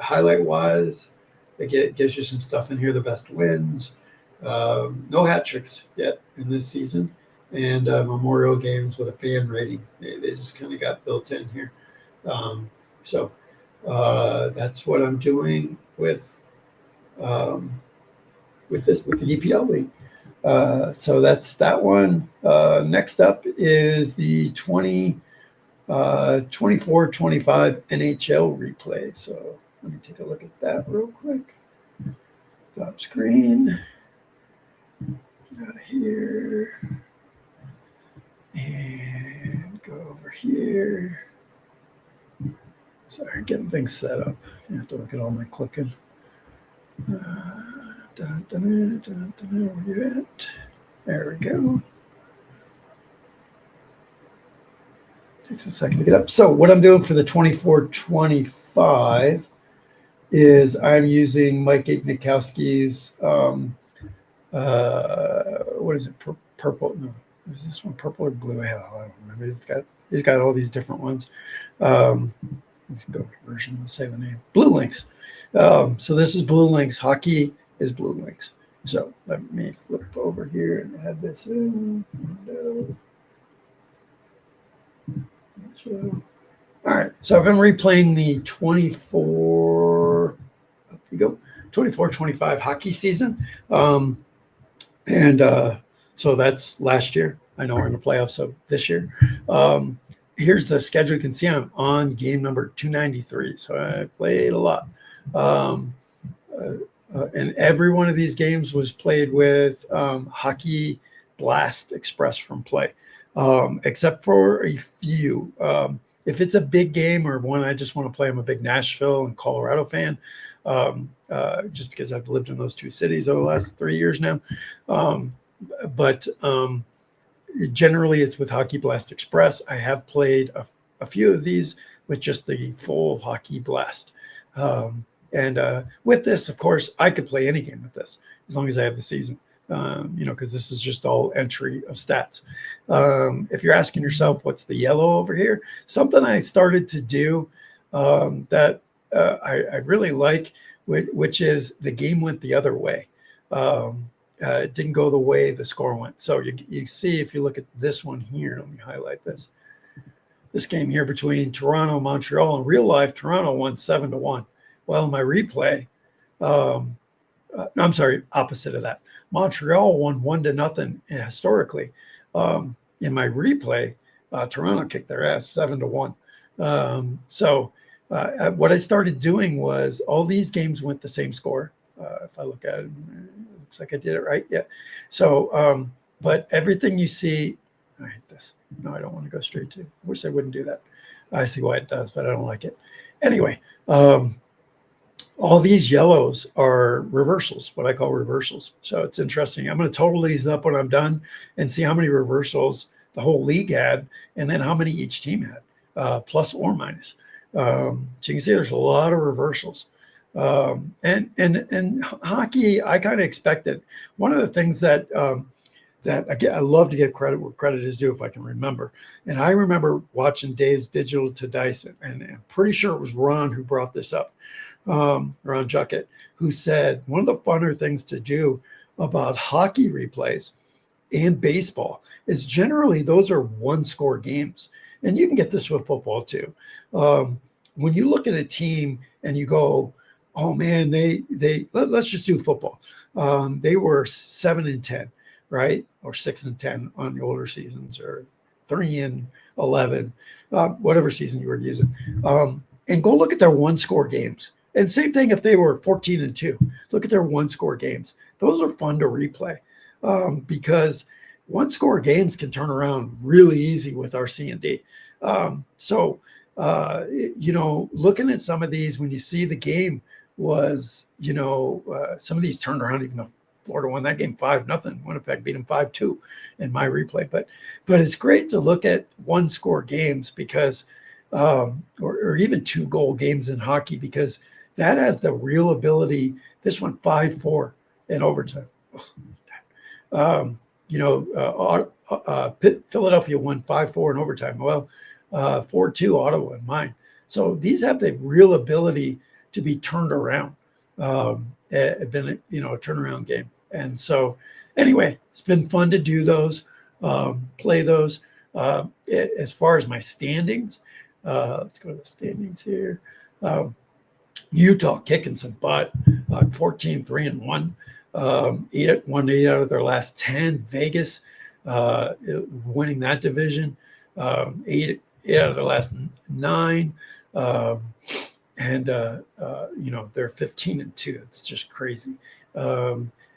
highlight wise, it gives you some stuff in here. The best wins. No hat tricks yet in this season, and Memorial games with a fan rating. They just kind of got built in here. So that's what I'm doing with the EPL league. So that's that one. Next up is the 24-25 NHL replay. So let me take a look at that real quick. Stop screen. Get out of here. And go over here. Sorry, getting things set up. You have to look at all my clicking. Where you at? There we go. Takes a second to get up. So what I'm doing for the 24-25 is I'm using Mike Ignikowski's what is it? Purple? No, is this one purple or blue? I don't remember. He's got all these different ones. Let's go version and say the name. Blue Links. So this is Blue Links. Hockey is Blue Links. So let me flip over here and add this in. So, all right. So I've been replaying the 24-25 hockey season. So that's last year. I know we're in the playoffs of this year. Here's the schedule. You can see I'm on game number 293. So I played a lot. And every one of these games was played with Hockey Blast Express from Play, except for a few. If it's a big game or one I just want to play, I'm a big Nashville and Colorado fan, just because I've lived in those two cities over the last 3 years now. But generally, it's with Hockey Blast Express. I have played a few of these with just the full Hockey Blast. And with this, of course, I could play any game with this as long as I have the season, because this is just all entry of stats. If you're asking yourself, what's the yellow over here? Something I started to do that I really like, which is the game went the other way. It didn't go the way the score went. So you see, if you look at this one here, let me highlight this. this game here between Toronto and Montreal. In real life, Toronto won 7-1. Well, in my replay, I'm sorry, opposite of that. Montreal won 1-0 historically. In my replay, Toronto kicked their ass 7-1. So what I started doing was all these games went the same score. If I look at it, it looks like I did it right. Yeah. So, but everything you see, I hate this. No, I don't want to go straight to. I wish I wouldn't do that. I see why it does, but I don't like it. Anyway, all these yellows are reversals, what I call reversals. So it's interesting. I'm going to total these up when I'm done and see how many reversals the whole league had, and then how many each team had, plus or minus. So you can see there's a lot of reversals. And hockey, I kind of expected. One of the things that I love to give credit where credit is due if I can remember. And I remember watching Dave's Digital to Dice, and I'm pretty sure it was Ron who brought this up, Ron Juckett, who said one of the funner things to do about hockey replays and baseball is generally those are one-score games. And you can get this with football too. When you look at a team and you go, oh man, let's just do football. They were 7-10, right? Or 6-10 on the older seasons, or 3-11, whatever season you were using. And go look at their one-score games. And same thing if they were 14-2. Look at their one-score games. Those are fun to replay because one-score games can turn around really easy with our C&D. So looking at some of these, when you see the game was, some of these turned around, even though Florida won that game 5-0. Winnipeg beat them 5-2 in my replay. But it's great to look at one-score games because, or even 2-goal games in hockey, because that has the real ability. This one 5-4 in overtime. Philadelphia won 5-4 in overtime. Well, 4-2 Ottawa in mine. So these have the real ability to be turned around. It's been a turnaround game. And so anyway, it's been fun to do those, play those. As far as my standings, let's go to the standings here. Utah kicking some butt, 14-3-1. Won 8 out of their last 10. Vegas winning that division, 8 out of their last 9. And they're 15-2. It's just crazy.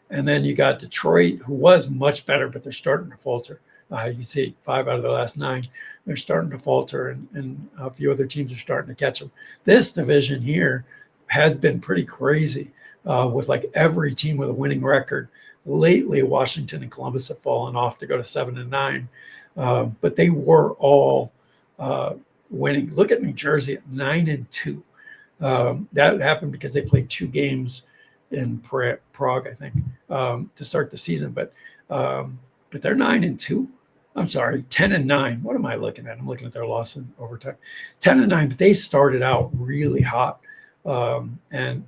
And then you got Detroit, who was much better, but they're starting to falter. You see 5 out of the last 9. They're starting to falter, and a few other teams are starting to catch them. This division here has been pretty crazy with like every team with a winning record. Lately, Washington and Columbus have fallen off to go to 7-9, but they were all winning. Look at New Jersey at 9-2. That happened because they played 2 games in Prague, I think, to start the season. But they're 9-2. I'm sorry, 10-9. What am I looking at? I'm looking at their loss in overtime. 10-9, but they started out really hot, and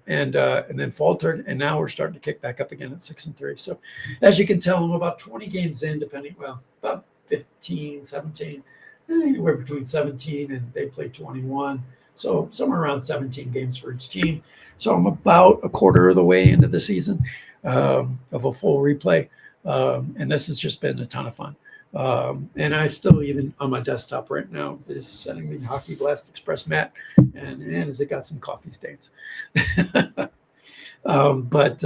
then faltered, and now we're starting to kick back up again at 6-3. So, as you can tell, I'm about 20 games in, about 15, 17, anywhere between 17, and they played 21. So somewhere around 17 games for each team. So I'm about a quarter of the way into the season of a full replay. And this has just been a ton of fun. And I still, even on my desktop right now, is setting the Hockey Blast Express mat. And has it got some coffee stains. But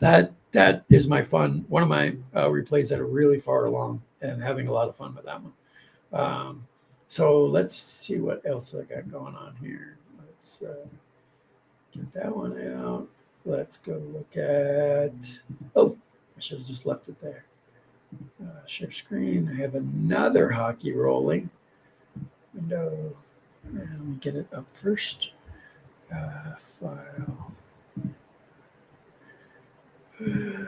that is my fun. One of my replays that are really far along and having a lot of fun with that one. So let's see what else I got going on here. Let's get that one out. Let's go look at, I should have just left it there. Share screen. I have another hockey rolling window. Let me get it up first. File. Where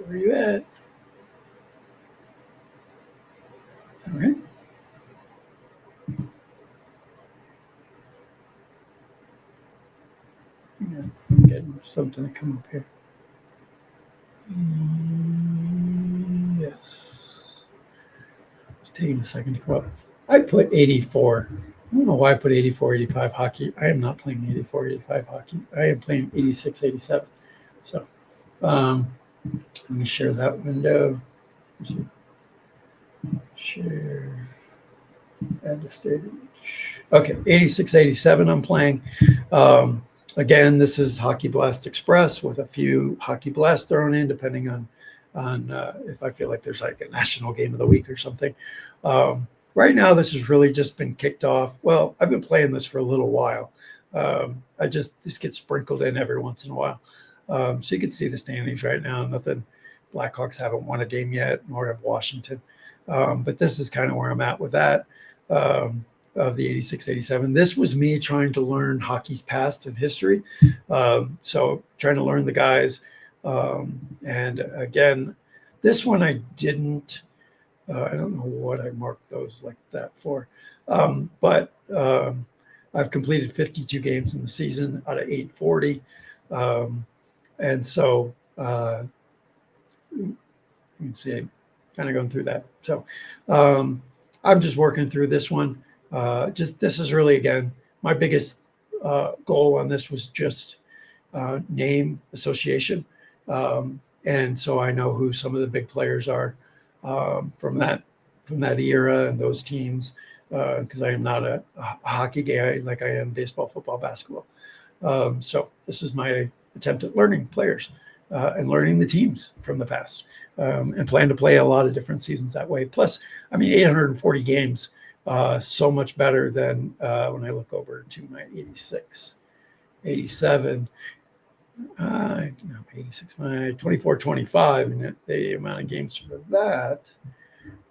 are you at? All right. Yeah, I'm getting something to come up here. Yes. taking a second to come up. I put 84. I don't know why I put 84, 85 hockey. I am not playing 84, 85 hockey. I am playing 86, 87. So let me share that window. Share, add the stage. Okay, 86, 87 I'm playing. Again, this is Hockey Blast Express with a few Hockey Blasts thrown in, depending on if I feel like there's like a national game of the week or something. Right now, this has really just been kicked off. Well, I've been playing this for a little while. This gets sprinkled in every once in a while. So you can see the standings right now. Nothing. Blackhawks haven't won a game yet, nor have Washington. But this is kind of where I'm at with that. Of the 86, 87. This was me trying to learn hockey's past and history. So trying to learn the guys. And again, this one I didn't. I don't know what I marked those like that for. But I've completed 52 games in the season out of 840. And so you can see kind of going through that. So I'm just working through this one. This is really, again, my biggest goal on this was just name association. And so I know who some of the big players are from that era and those teams, because I am not a hockey guy like I am baseball, football, basketball. So this is my attempt at learning players and learning the teams from the past, and plan to play a lot of different seasons that way. Plus, I mean, 840 games, so much better than when I look over to my 86, 87. 86, my 24, 25, and the amount of games for that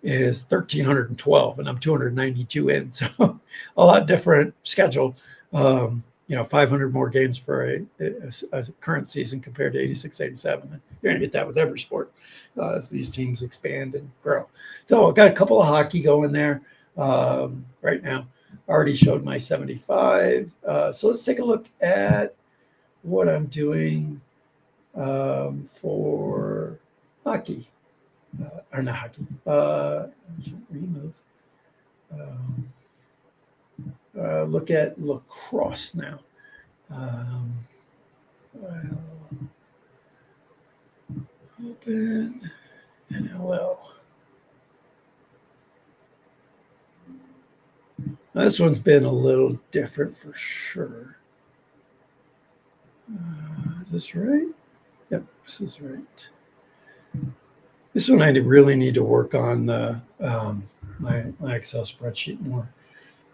is 1,312, and I'm 292 in, so a lot different schedule. 500 more games for a current season compared to 86, 87. You're going to get that with every sport as these teams expand and grow. So I've got a couple of hockey going there right now. I already showed my 75. So let's take a look at what I'm doing for hockey, or not hockey, remove. Look at lacrosse now. Open NLL. Now, this one's been a little different for sure. Is this right? Yep, this is right. This one I really need to work on my Excel spreadsheet more.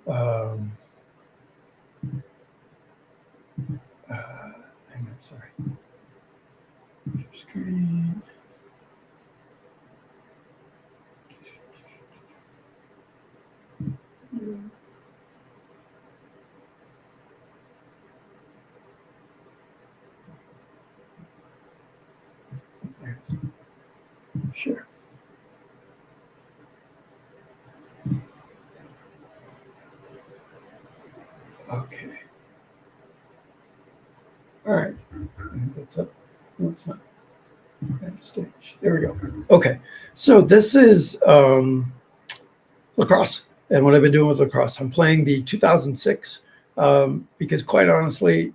Hang on, sorry. Screen. Sure. Okay. All right. I think that's up. No, it's not. Stage. There we go. Okay. So this is lacrosse, and what I've been doing with lacrosse. I'm playing the 2006 because, quite honestly,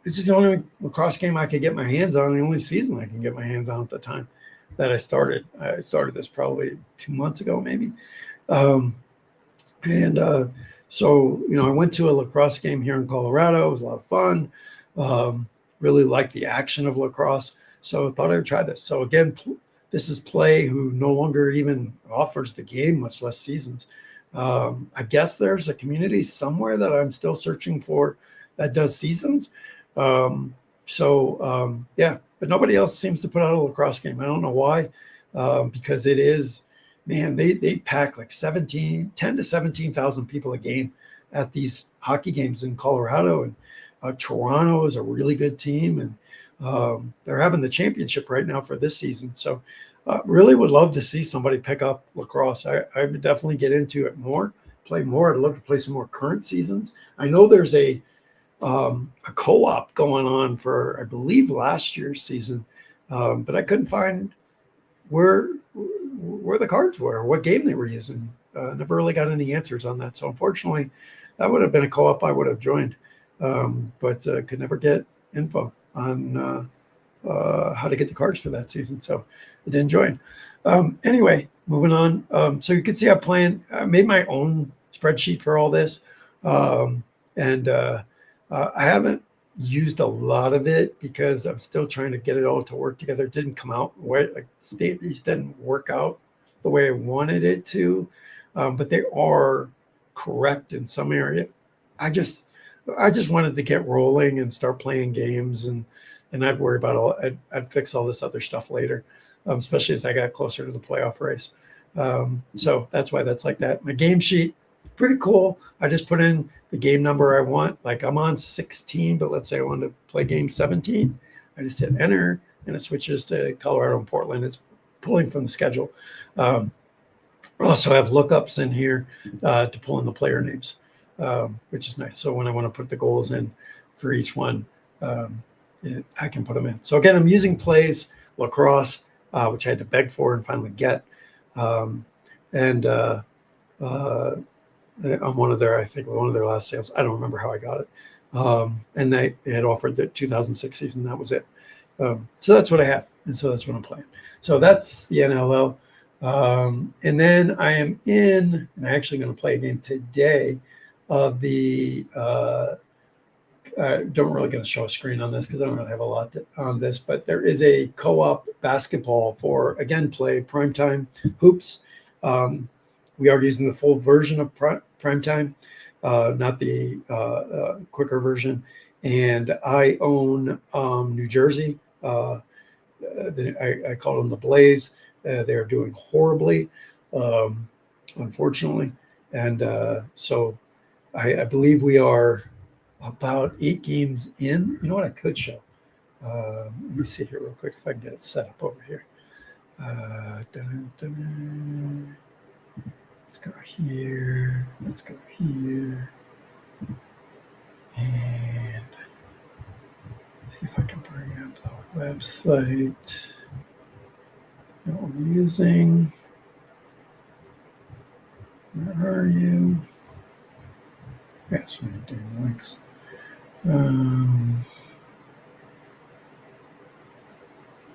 it's just the only lacrosse game I could get my hands on, the only season I can get my hands on at the time that I started. I started this probably 2 months ago, maybe. So, I went to a lacrosse game here in Colorado. It was a lot of fun. Really liked the action of lacrosse. So I thought I would try this. So again, this is Play, who no longer even offers the game, much less seasons. I guess there's a community somewhere that I'm still searching for that does seasons. Yeah, but nobody else seems to put out a lacrosse game. I don't know why, because it is, man, they pack like 10 to 17,000 people a game at these hockey games in Colorado. And Toronto is a really good team, and they're having the championship right now for this season. So really would love to see somebody pick up lacrosse. I would definitely get into it more, play more. I'd love to play some more current seasons. I know there's a co-op going on for, I believe, last year's season, but I couldn't find where where the cards were, what game they were using. Never really got any answers on that. So unfortunately, that would have been a co-op I would have joined, but could never get info on how to get the cards for that season. So I didn't join. Anyway, moving on. So you can see I made my own spreadsheet for all this. And I haven't used a lot of it because I'm still trying to get it all to work together. It didn't come out like these didn't work out the way I wanted it to, but they are correct in some area. I just wanted to get rolling and start playing games, and I'd worry about I'd fix all this other stuff later, especially as I got closer to the playoff race. So that's why that's like that. My game sheet, pretty cool. I just put in the game number I want. Like I'm on 16, but let's say I want to play game 17. I just hit enter and it switches to Colorado and Portland. It's pulling from the schedule. I also have lookups in here to pull in the player names, which is nice. So when I want to put the goals in for each one, I can put them in. So again, I'm using Plays Lacrosse, which I had to beg for and finally get. On one of their last sales. I don't remember how I got it. And they had offered the 2006 season. That was it. So that's what I have. And so that's what I'm playing. So that's the NLL. And then I am and I'm actually going to play a game today of the, don't really going to show a screen on this because I don't really have a lot on this, but there is a co-op basketball for, again, play primetime hoops. We are using the full version of primetime, not the quicker version. And I own New Jersey. I call them the Blaze. They're doing horribly, unfortunately. And so I believe we are about 8 games in. You know what I could show? Let me see here real quick if I can get it set up over here. Let's go here. Let's go here. And see if I can bring up the website that we're using. Where are you? Yes, we're doing links.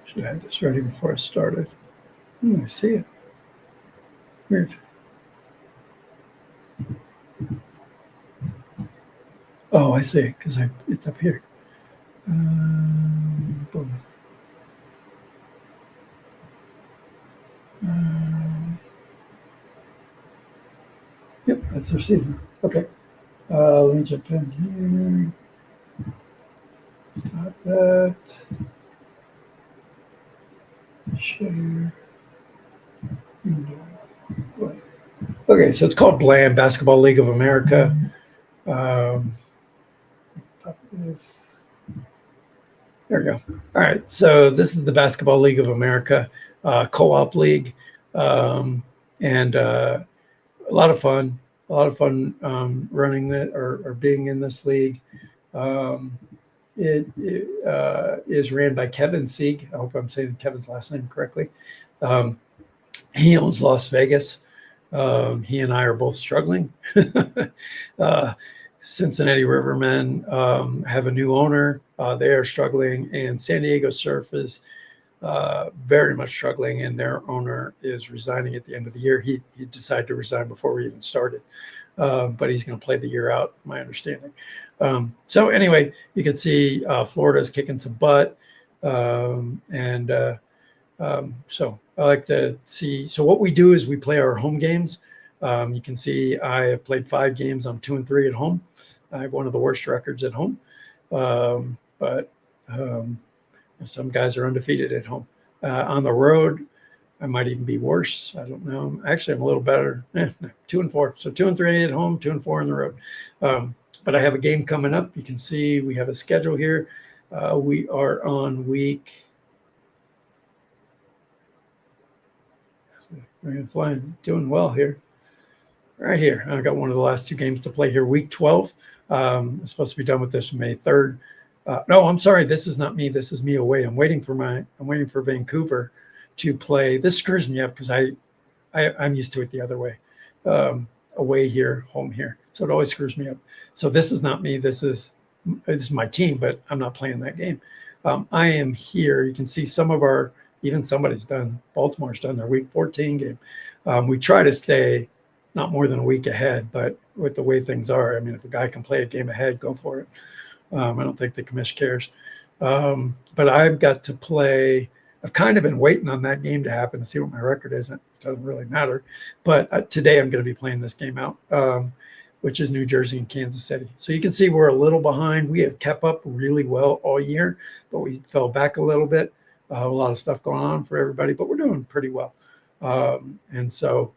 Should have had this ready before I started. I see it. Weird. Oh, I see, because it's up here. Boom. Yep, that's their season. Okay. Let me jump in here. Stop that. Share. Okay, so it's called BLAM, Basketball League of America. There we go. All right, so this is the Basketball League of America co-op league, and a lot of fun. Running that or being in this league. It is ran by Kevin Sieg. I hope I'm saying Kevin's last name correctly. He owns Las Vegas. He and I are both struggling. Cincinnati Rivermen have a new owner. They are struggling, and San Diego Surf is very much struggling, and their owner is resigning at the end of the year. He decided to resign before we even started, but he's going to play the year out, my understanding. So anyway, you can see Florida's kicking some butt, so I like to see. So what we do is we play our home games. You can see I have played 5 games. I'm 2-3 at home. I have one of the worst records at home, but some guys are undefeated at home. On the road, I might even be worse. I don't know. Actually, I'm a little better. 2-4. So 2-3 at home, 2-4 on the road. But I have a game coming up. You can see we have a schedule here. We are on week. We're flying, doing well here. Right here. I got one of the last 2 games to play here. Week 12. I'm supposed to be done with this May 3rd. No, I'm sorry. This is not me. This is me away. I'm waiting for Vancouver to play. This screws me up because I I'm used to it the other way. Away here, home here. So it always screws me up. So this is not me. This is my team, but I'm not playing that game. I am here. You can see some of our, even Baltimore's done their week 14 game. We try to stay not more than a week ahead, but with the way things are, I mean, if a guy can play a game ahead, go for it. I don't think the commission cares. But I've got to play. I've kind of been waiting on that game to happen to see what my record is. It doesn't really matter. But today I'm going to be playing this game out, which is New Jersey and Kansas City. So you can see we're a little behind. We have kept up really well all year, but we fell back a little bit. A lot of stuff going on for everybody, but we're doing pretty well. And so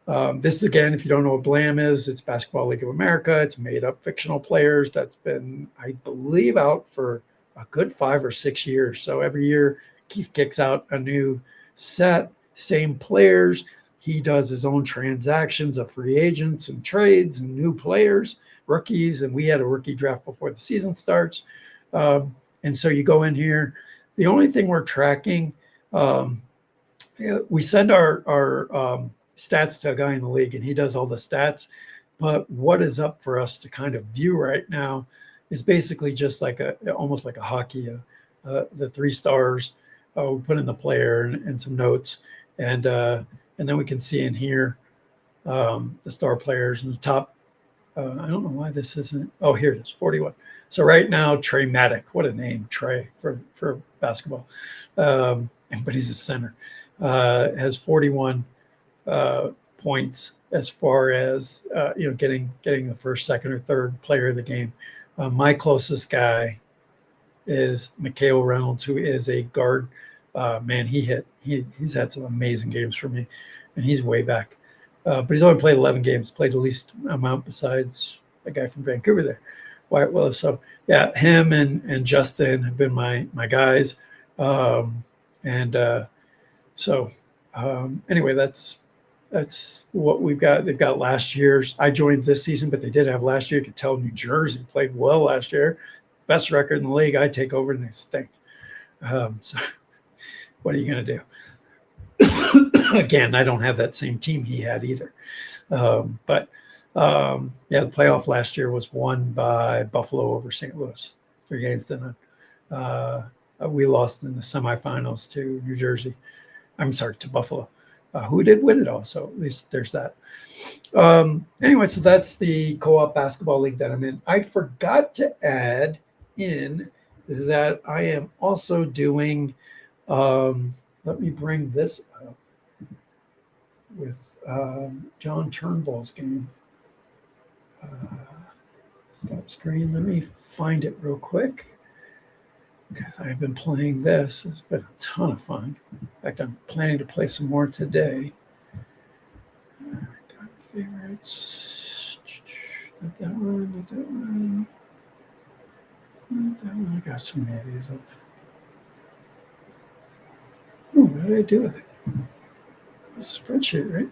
this is, again, if you don't know what BLAM is, it's Basketball League of America. It's made up fictional players that's been, I believe, out for a good 5 or 6 years. So every year Keith kicks out a new set, same players. He does his own transactions of free agents and trades and new players, rookies. And we had a rookie draft before the season starts. And so you go in here. The only thing we're tracking, we send our stats to a guy in the league, and he does all the stats. But what is up for us to kind of view right now is basically just like almost like a hockey, the 3 stars. We put in the player and some notes, and then we can see in here the star players and the top. I don't know why this isn't. Oh, here it is, 41. So right now, Trey Maddock, what a name, Trey, for basketball. But he's a center. Has 41 points as far as getting the first, second, or third player of the game. My closest guy is Mikhail Reynolds, who is a guard. Man, he's had some amazing games for me, and he's way back. But he's only played 11 games, played the least amount besides a guy from Vancouver there, Wyatt Willis. So yeah, him and Justin have been my guys. Anyway, that's what we've got. They've got last year's. I joined this season, but they did have last year. You could tell New Jersey played well last year. Best record in the league. I take over and they stink. So what are you going to do? Again, I don't have that same team he had either. The playoff last year was won by Buffalo over St. Louis, 3 games to none. We lost in the semifinals to New Jersey. I'm sorry, to Buffalo, who did win it all. So at least there's that. Anyway, so that's the co-op basketball league that I'm in. I forgot to add in that I am also doing, let me bring this up with John Turnbull's game. Stop screen. Let me find it real quick, because I've been playing this. It's been a ton of fun. In fact, I'm planning to play some more today. Got favorites. Not that one. Not that one. Not that one. I got so many of these up. Oh, what did I do with it? Spreadsheet, right?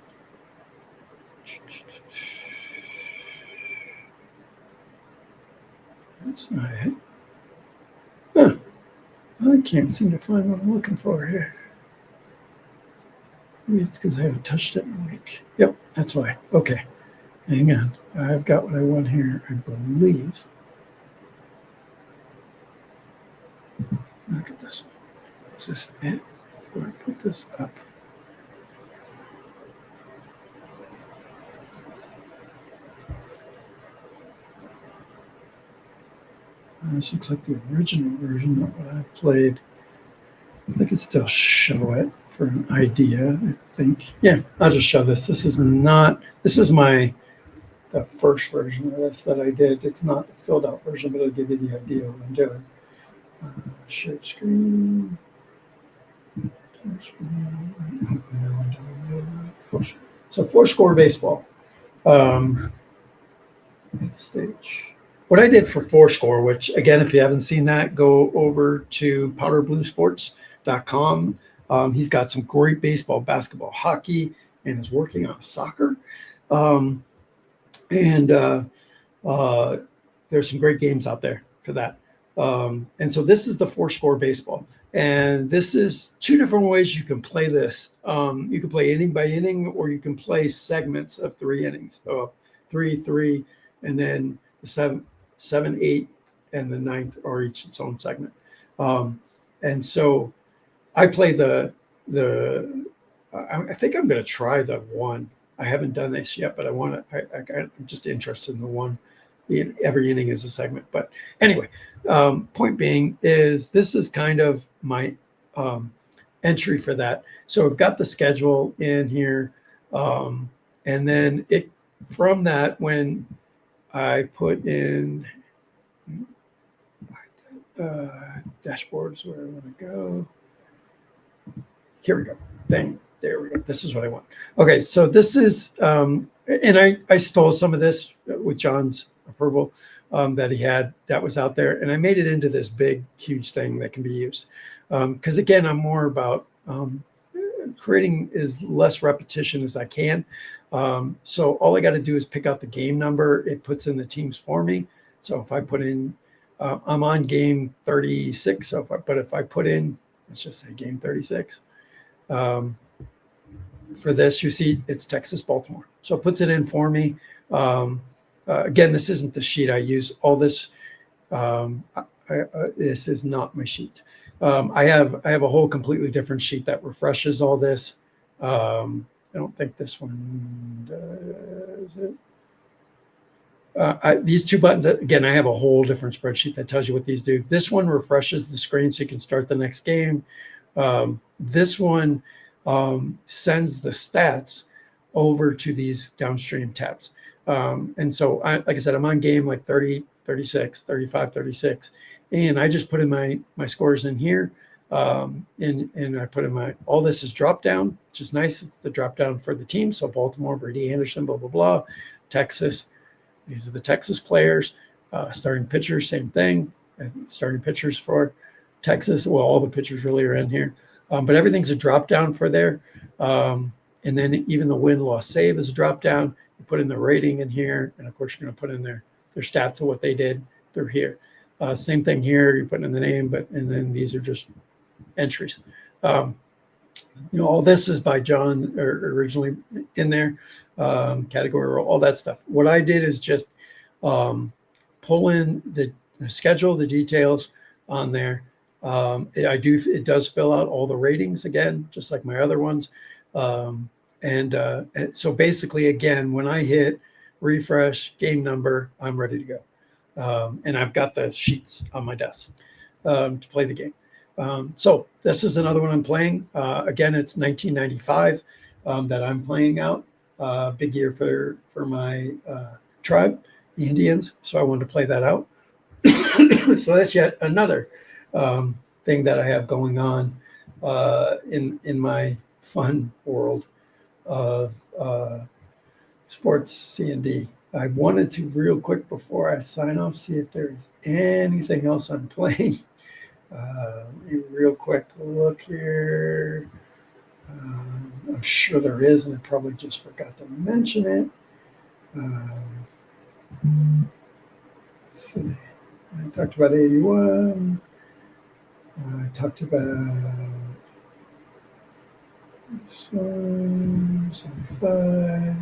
That's not it. Huh. I can't seem to find what I'm looking for here. Maybe it's because I haven't touched it in a week. Yep, that's why. Okay, hang on. I've got what I want here, I believe. Look at this. Is this it? Before I put this up. This looks like the original version, not what I've played. I could still show it for an idea, I think. Yeah, I'll just show this. This is the first version of this that I did. It's not the filled out version, but it'll give you the idea of what I'm doing. Share screen. So 4-score baseball. Stage. What I did for 4-score, which again, if you haven't seen that, go over to powderbluesports.com. He's got some great baseball, basketball, hockey, and is working on soccer. There's some great games out there for that. And so this is the 4-score baseball. And this is two different ways you can play this. You can play inning by inning, or you can play segments of 3 innings. So 3, and then the 7, 8, and the 9th are each its own segment. And so I play I think I'm going to try the 1. I haven't done this yet, but I'm just interested in the 1. Every inning is a segment. But anyway, point being is this is kind of my entry for that. So I've got the schedule in here. And then from that, when I put in dashboards where I want to go. Here we go. There we go. This is what I want. Okay, so this is, and I stole some of this with John's approval that he had that was out there, and I made it into this big, huge thing that can be used. Because again, I'm more about creating as less repetition as I can. So all I got to do is pick out the game number. It puts in the teams for me. So if I put in, I'm on game 36. So if I put in, let's just say game 36. For this, you see it's Texas, Baltimore. So it puts it in for me. Again, this isn't the sheet I use. All this, this is not my sheet. I have a whole completely different sheet that refreshes all this. I don't think this one does it. These 2 buttons, again, I have a whole different spreadsheet that tells you what these do. This one refreshes the screen so you can start the next game. This one sends the stats over to these downstream tabs. And so, like I said, I'm on game like 30, 36, 35, 36. And I just put in my scores in here. And I put in all this is drop down, which is nice. It's the drop down for the team. So Baltimore, Brady Anderson, blah, blah, blah. Texas, these are the Texas players. Starting pitchers, same thing. Starting pitchers for Texas. Well, all the pitchers really are in here. But everything's a drop down for there. And then even the win, loss, save is a drop down. You put in the rating in here. And of course, you're going to put in their stats of what they did through here. Same thing here. You're putting in the name, and then these are just entries. All this is by John originally in there. Category, all that stuff. What I did is just pull in the schedule, the details on there. It does fill out all the ratings again, just like my other ones. And so basically, again, when I hit refresh game number, I'm ready to go. And I've got the sheets on my desk to play the game. So this is another one I'm playing. Again, it's 1995 that I'm playing out. Big year for my tribe, the Indians. So I wanted to play that out. So that's yet another thing that I have going on in my fun world of sports C&D. I wanted to real quick before I sign off, see if there's anything else I'm playing. Let me real quick look here. I'm sure there is, and I probably just forgot to mention it. Let's see. I talked about 81. I talked about 75.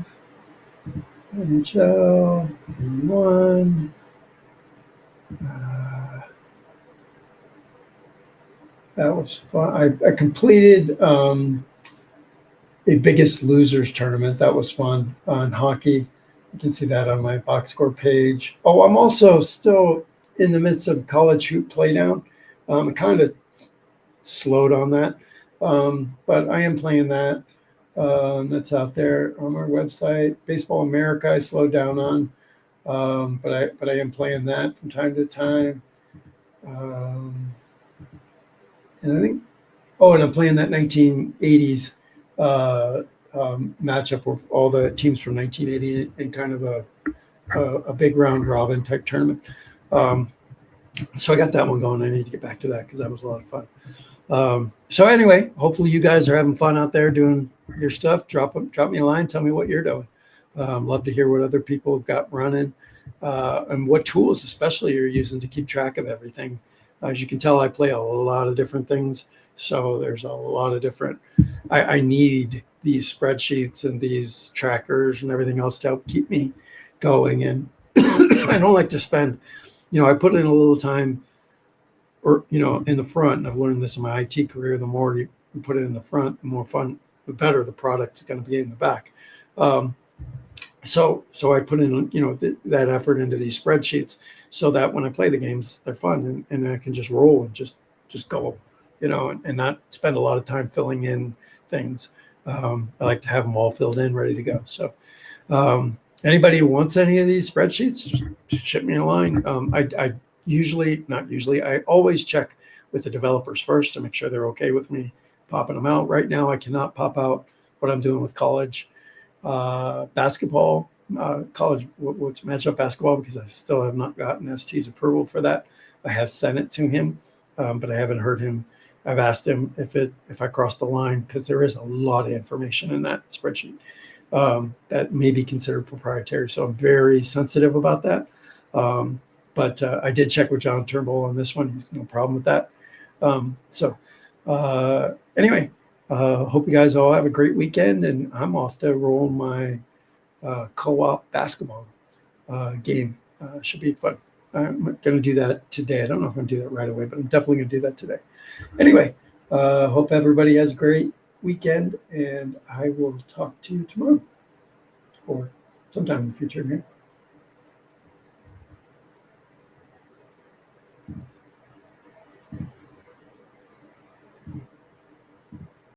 NHL, 81. That was fun. I completed a Biggest Losers tournament. That was fun on hockey. You can see that on my box score page. Oh, I'm also still in the midst of college hoop playdown. I kind of slowed on that, but I am playing that. That's out there on our website. Baseball America I slowed down on, but I am playing that from time to time. And I think, and I'm playing that 1980s matchup with all the teams from 1980 in kind of a big round robin type tournament. So I got that one going. I need to get back to that because that was a lot of fun. So anyway, hopefully you guys are having fun out there doing your stuff. Drop me a line. Tell me what you're doing. Love to hear what other people have got running and what tools especially you're using to keep track of everything. As you can tell, I play a lot of different things. So there's a lot of different, I need these spreadsheets and these trackers and everything else to help keep me going. And I don't like to spend, I put in a little time or, in the front, and I've learned this in my IT career, the more you put it in the front, the more fun, the better the product's going to be in the back. So I put in, that effort into these spreadsheets so that when I play the games, they're fun and I can just roll and just go, and not spend a lot of time filling in things. I like to have them all filled in, ready to go. So anybody who wants any of these spreadsheets, just ship me a line. I always check with the developers first to make sure they're okay with me popping them out. Right now, I cannot pop out what I'm doing with college basketball, college what's matchup basketball, because I still have not gotten ST's approval for that. I have sent it to him, but I haven't heard him. I've asked him if I cross the line, because there is a lot of information in that spreadsheet that may be considered proprietary. So I'm very sensitive about that. But I did check with John Turnbull on this one. He's no problem with that. Anyway, hope you guys all have a great weekend, and I'm off to roll my co-op basketball game. Should be fun. I'm going to do that today. I don't know if I'm going to do that right away, but I'm definitely going to do that today. Anyway, hope everybody has a great weekend, and I will talk to you tomorrow or sometime in the future here.